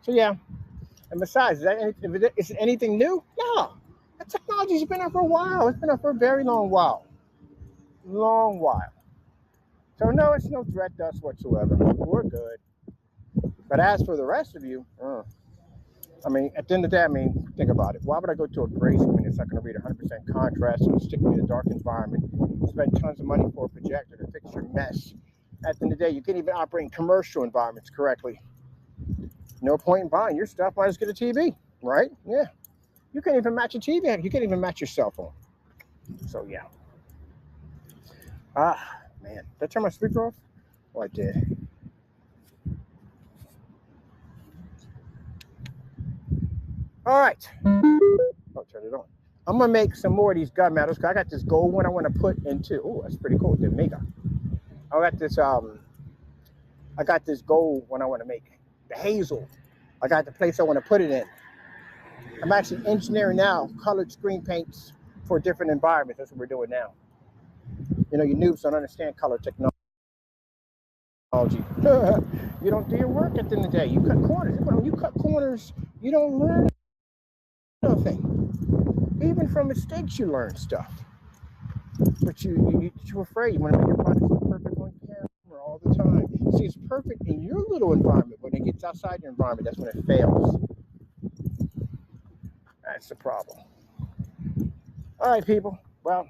So yeah. And besides, is it anything new? No. The technology's been there for a while. It's been there for a very long while. Long while. So no, it's no threat to us whatsoever. We're good. But as for the rest of you, I mean, at the end of the day, I mean, think about it. Why would I go to a gray screen that's not going to read 100% contrast and stick me in a dark environment, spend tons of money for a projector to fix your mess? At the end of the day, you can't even operate in commercial environments correctly. No point in buying your stuff. Might as well get a TV, right? Yeah. You can't even match a TV. You can't even match your cell phone. So, yeah. Man. Did I turn my speaker off? Oh, I did. All right. I'll turn it on. I'm going to make some more of these gun medals. I got this gold one I want to put into. Oh, that's pretty cool. The Mega. I got this gold one I want to make. The hazel. I got the place I want to put it in. I'm actually engineering now colored screen paints for different environments. That's what we're doing now. You know, you noobs don't understand color technology. You don't do your work at the end of the day. You cut corners. When you cut corners, you don't learn nothing. Even from mistakes, you learn stuff. But you're afraid. You want to make your product so perfect on camera all the time. See, it's perfect in your little environment. When it gets outside your environment, that's when it fails. That's the problem. All right, people. Well,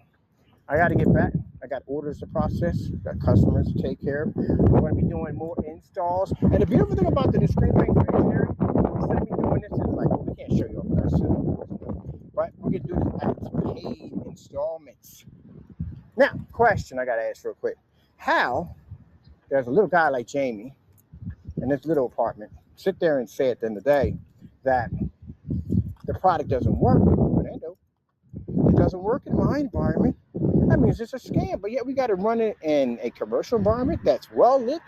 I got to get back. I got orders to process, got customers to take care of. I'm going to be doing more installs. And the beautiful thing about the screen paint for engineering, instead of me doing this, it's like, well, we can't show you all this. But we can do this as paid installments. Now, question I got to ask real quick. How does a little guy like Jamie in this little apartment sit there and say at the end of the day, that the product doesn't work, Fernando, it doesn't work in my environment, that means it's a scam. But yet we got to run it in a commercial environment that's well lit,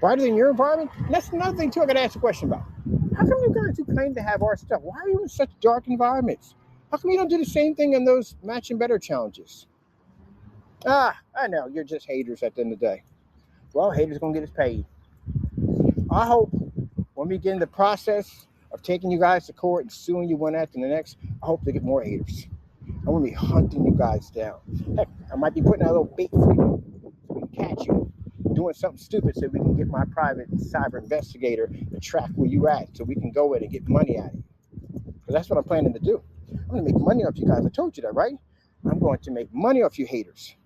brighter than your environment. And that's another thing too I got to ask a question about. How come you guys who claim to have our stuff, why are you in such dark environments? How come you don't do the same thing in those matching better challenges? I know, you're just haters at the end of the day. Well, haters gonna get us paid. I hope when we get in the process of taking you guys to court and suing you one after the next, I hope they get more haters. I'm gonna be hunting you guys down. Heck, I might be putting out a little bait for you so we can catch you doing something stupid so we can get my private cyber investigator to track where you at so we can go in and get money out of you. Because that's what I'm planning to do. I'm gonna make money off you guys. I told you that, right? I'm going to make money off you haters.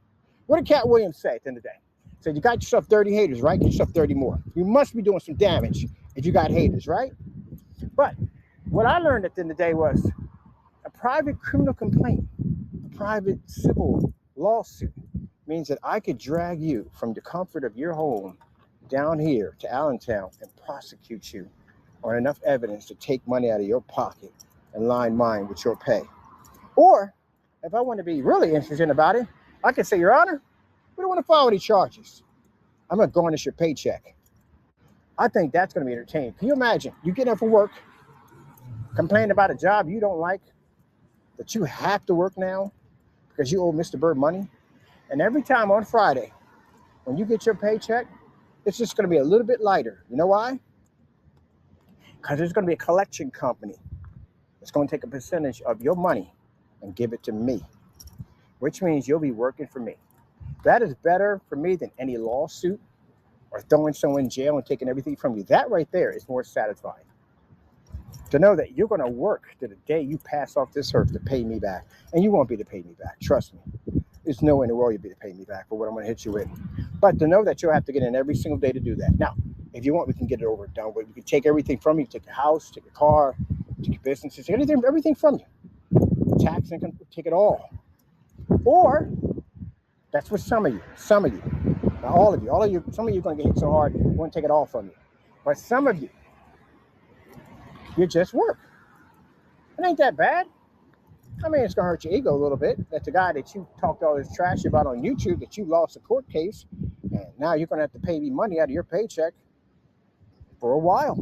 What did Cat Williams say at the end of the day? He said, you got yourself 30 haters, right? Get yourself 30 more. You must be doing some damage if you got haters, right? But what I learned at the end of the day was a private criminal complaint, a private civil lawsuit means that I could drag you from the comfort of your home down here to Allentown and prosecute you on enough evidence to take money out of your pocket and line mine with your pay. Or if I want to be really interested about it, I can say, Your Honor, we don't want to file any charges. I'm going to garnish your paycheck. I think that's going to be entertaining. Can you imagine? You get up for work, complain about a job you don't like, that you have to work now because you owe Mr. Byrd money. And every time on Friday, when you get your paycheck, it's just going to be a little bit lighter. You know why? Because there's going to be a collection company that's going to take a percentage of your money and give it to me, which means you'll be working for me. That is better for me than any lawsuit or throwing someone in jail and taking everything from you. That right there is more satisfying. To know that you're going to work to the day you pass off this earth to pay me back. And you won't be to pay me back. Trust me. There's no way in the world you'll be to pay me back for what I'm going to hit you with. But to know that you'll have to get in every single day to do that. Now, if you want, we can get it over and done with. We can take everything from you. Take your house, take your car, take your businesses, take everything from you. Tax income, take it all. Or that's what some of you, not all of you, some of you are going to get hit so hard, we want to take it all from you. But some of you, you just work. It ain't that bad. I mean, it's going to hurt your ego a little bit that the guy that you talked all this trash about on YouTube, that you lost a court case, and now you're going to have to pay me money out of your paycheck for a while.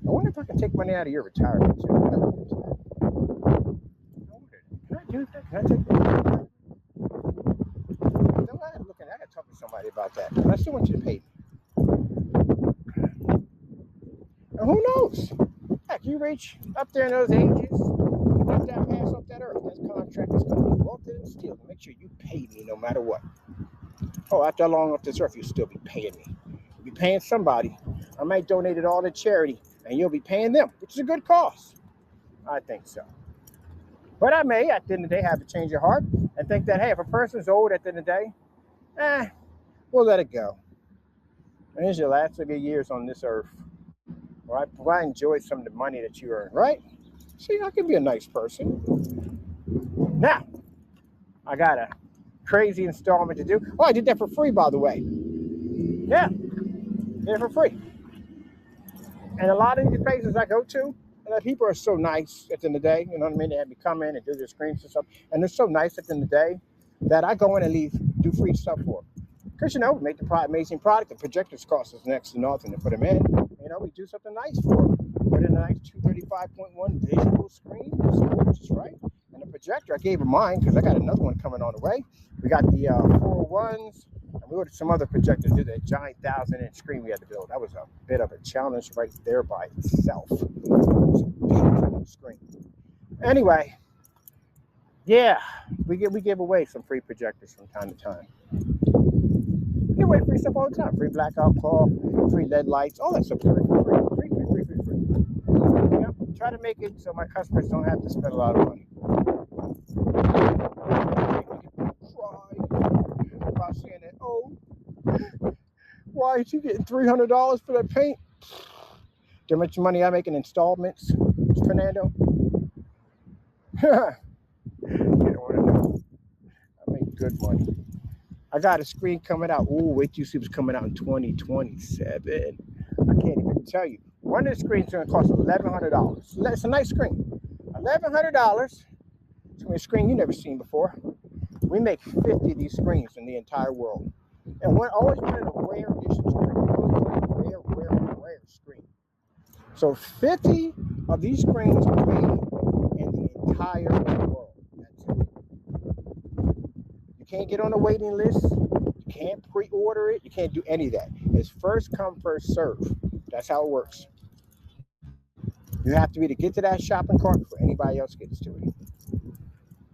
I wonder if I can take money out of your retirement too. Can I do that? Can I take that? I got to talk to somebody about that. I still want you to pay me. And who knows? Heck, you reach up there in those ages, let that pass off that earth. That contract is going to be bolted and steel to make sure you pay me no matter what. Oh, after long off this earth, you'll still be paying me. You'll be paying somebody. I might donate it all to charity, and you'll be paying them, which is a good cause. I think so. But I may, at the end of the day, have to change your heart and think that, hey, if a person's old at the end of the day, we'll let it go. And here's your last of your years on this earth. Right? I enjoyed some of the money that you earn, right? See, I can be a nice person. Now, I got a crazy installment to do. Oh, I did that for free, by the way. Yeah, did it for free. And a lot of these places I go to, people are so nice at the end of the day. You know what I mean? They have me come in and do their screens and stuff. And they're so nice at the end of the day that I go in and do free stuff for them. Because, we make the amazing product. The projectors cost us next to nothing to put them in. We do something nice for them. Put in a nice 235.1 visual screen. It's gorgeous, right? And the projector, I gave them mine because I got another one coming on the way. We got the 401s. And we ordered some other projectors. Did that giant 1,000-inch screen we had to build. That was a bit of a challenge right there by itself. It was a big screen. Anyway, yeah, we give away some free projectors from time to time. We give away free stuff all the time. Free blackout call, free LED lights, all that stuff. Free. Yep. Try to make it so my customers don't have to spend a lot of money. About saying that, oh, why are you getting $300 for that paint? How much money I make in installments, Fernando? You don't want to know. I make good money. I got a screen coming out. Oh, wait till you see what's coming out in 2027. I can't even tell you. One of the screens is going to cost $1,100. It's a nice screen. $1,100. It's going to be a screen you've never seen before. We make 50 of these screens in the entire world. And we always wanted a rare edition screen. Rare screen. So 50 of these screens are made in the entire world. That's it. You can't get on a waiting list. You can't pre-order it. You can't do any of that. It's first come, first serve. That's how it works. You have to be to get to that shopping cart before anybody else gets to it.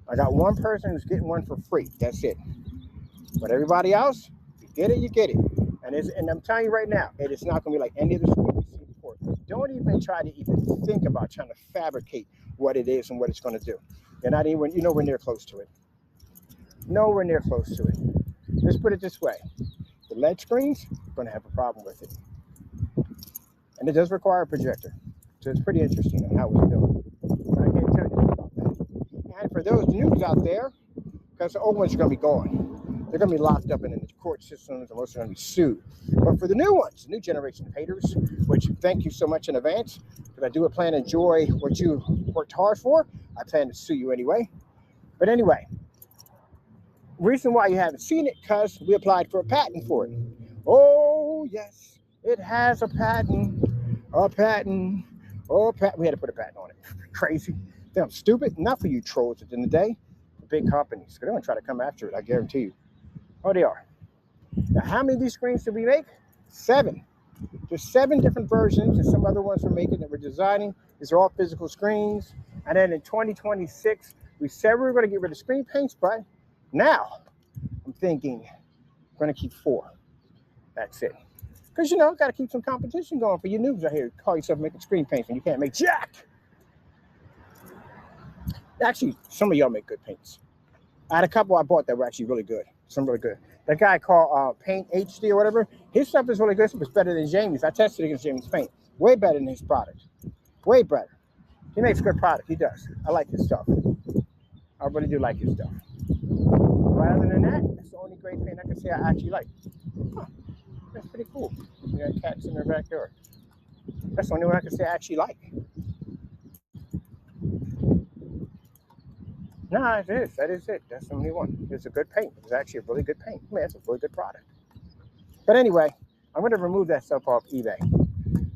I got one person who's getting one for free. That's it. But everybody else, you get it, you get it. And I'm telling you right now, it is not going to be like any of the screens you've seen before. Don't even try to even think about trying to fabricate what it is and what it's going to do. You're not even, you're nowhere near close to it. Nowhere near close to it. Let's put it this way. The LED screens are going to have a problem with it. And it does require a projector. So it's pretty interesting on how it's built. But I can't tell you about that. And for those noobs out there, because the old ones are going to be gone. They're going to be locked up in the court systems, and most are going to be sued. But for the new ones, the new generation of haters, which thank you so much in advance, because I do plan to enjoy what you worked hard for. I plan to sue you anyway. But anyway, reason why you haven't seen it, because we applied for a patent for it. Oh, yes, it has a patent. A patent. Oh, we had to put a patent on it. Crazy. Damn stupid. Not for you trolls at the end of the day. For big companies. Because they're going to try to come after it, I guarantee you. Oh, they are. Now, how many of these screens did we make? 7. There's 7 different versions, and some other ones we're making that we're designing. These are all physical screens. And then in 2026, we said we were going to get rid of screen paints, but now I'm thinking we're going to keep 4. That's it. Because, you know, got to keep some competition going for you noobs out here. Call yourself making screen paints and you can't make jack. Actually, some of y'all make good paints. I had a couple I bought that were actually really good. Some really good. That guy called Paint HD or whatever, his stuff is really good. It's better than Jamie's. I tested against Jamie's paint. Way better than his product. Way better. He makes good product. He does. I like his stuff. I really do like his stuff. But other than that, that's the only great paint I can say I actually like. Huh. That's pretty cool. We got cats in their backyard. That's the only one I can say I actually like. No, it is. That is it. That's the only one. It's a good paint. It's actually a really good paint. I mean, it's a really good product. But anyway, I'm going to remove that stuff off eBay.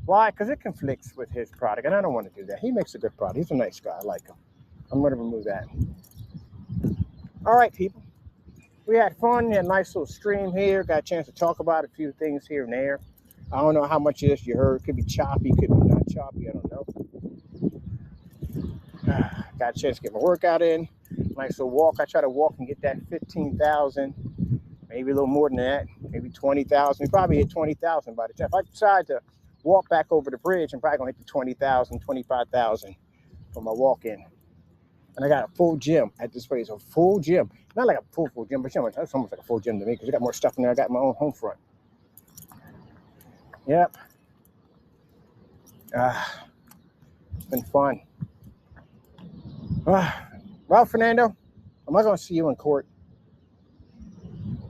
Why? Because it conflicts with his product, and I don't want to do that. He makes a good product. He's a nice guy. I like him. I'm going to remove that. All right, people. We had fun. We had a nice little stream here. Got a chance to talk about a few things here and there. I don't know how much of this you heard. Could be choppy, could be not choppy. I don't know. Got a chance to get my workout in. Nice little walk. I try to walk and get that 15,000, maybe a little more than that, maybe 20,000. We probably hit 20,000 by the time. If I decide to walk back over the bridge, I'm probably going to hit the 20,000, 25,000 for my walk in. And I got a full gym at this place, a full gym. Not like a full gym, but you know, that's almost like a full gym to me because I got more stuff in there. I got my own home front. Yep. It's been fun. Well, Fernando, am I going to see you in court?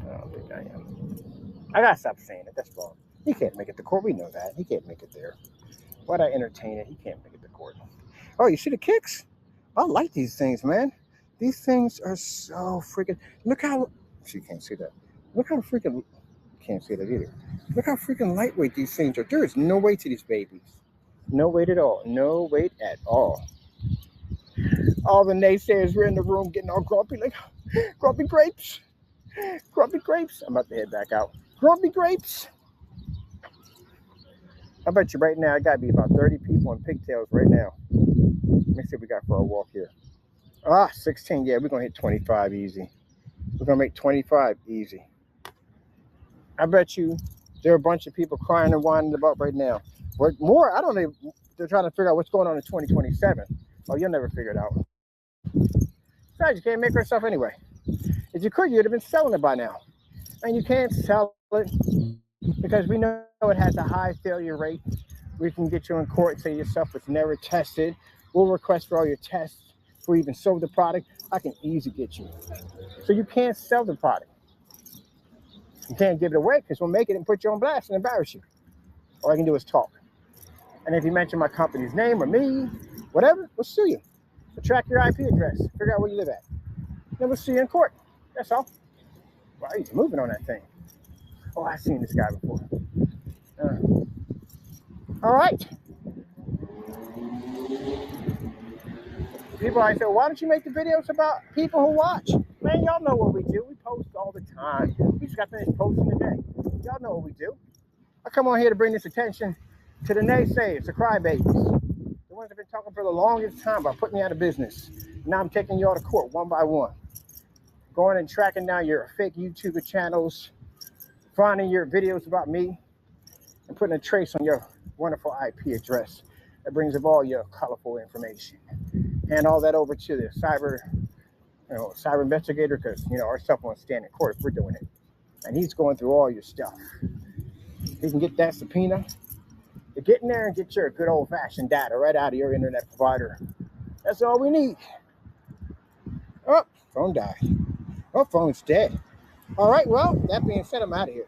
I don't think I am. I got to stop saying it. That's wrong. He can't make it to court. We know that. He can't make it there. Why'd I entertain it? He can't make it to court. Oh, you see the kicks? I like these things, man. These things are so freaking... Look how... She can't see that. Look how freaking... Can't see that either. Look how freaking lightweight these things are. There is no weight to these babies. No weight at all. No weight at all. All the naysayers were in the room getting all grumpy, like, grumpy grapes. Grumpy grapes. I'm about to head back out. Grumpy grapes. I bet you right now, it got to be about 30 people in pigtails right now. Let me see what we got for our walk here. 16. Yeah, we're going to hit 25 easy. We're going to make 25 easy. I bet you there are a bunch of people crying and whining about right now. But more, I don't know. They're trying to figure out what's going on in 2027. Oh, you'll never figure it out. Besides, you can't make her stuff anyway. If you could, you'd have been selling it by now. And you can't sell it because we know it has a high failure rate. We can get you in court and say your stuff was never tested. We'll request for all your tests before you even sold the product. I can easily get you. So you can't sell the product. You can't give it away because we'll make it and put you on blast and embarrass you. All I can do is talk. And if you mention my company's name or me, whatever, we'll sue you. We'll track your IP address, figure out where you live at. Then we'll sue you in court. That's all. Wow, he's moving on that thing. Oh, I've seen this guy before. All right. People always say, why don't you make the videos about people who watch? Man, y'all know what we do. We post all the time. We just got finished posting today. Y'all know what we do. I come on here to bring this attention to the naysayers, the crybabies, the ones that have been talking for the longest time about putting me out of business. Now I'm taking you all to court one by one, going and tracking down your fake YouTuber channels, finding your videos about me, and putting a trace on your wonderful IP address that brings up all your colorful information. Hand all that over to the cyber investigator, because our stuff won't stand in court if we're doing it. And he's going through all your stuff. He can get that subpoena to get in there and get your good old-fashioned data right out of your internet provider. That's all we need. Oh, phone died. Oh, phone's dead. All right, well, that being said, I'm out of here.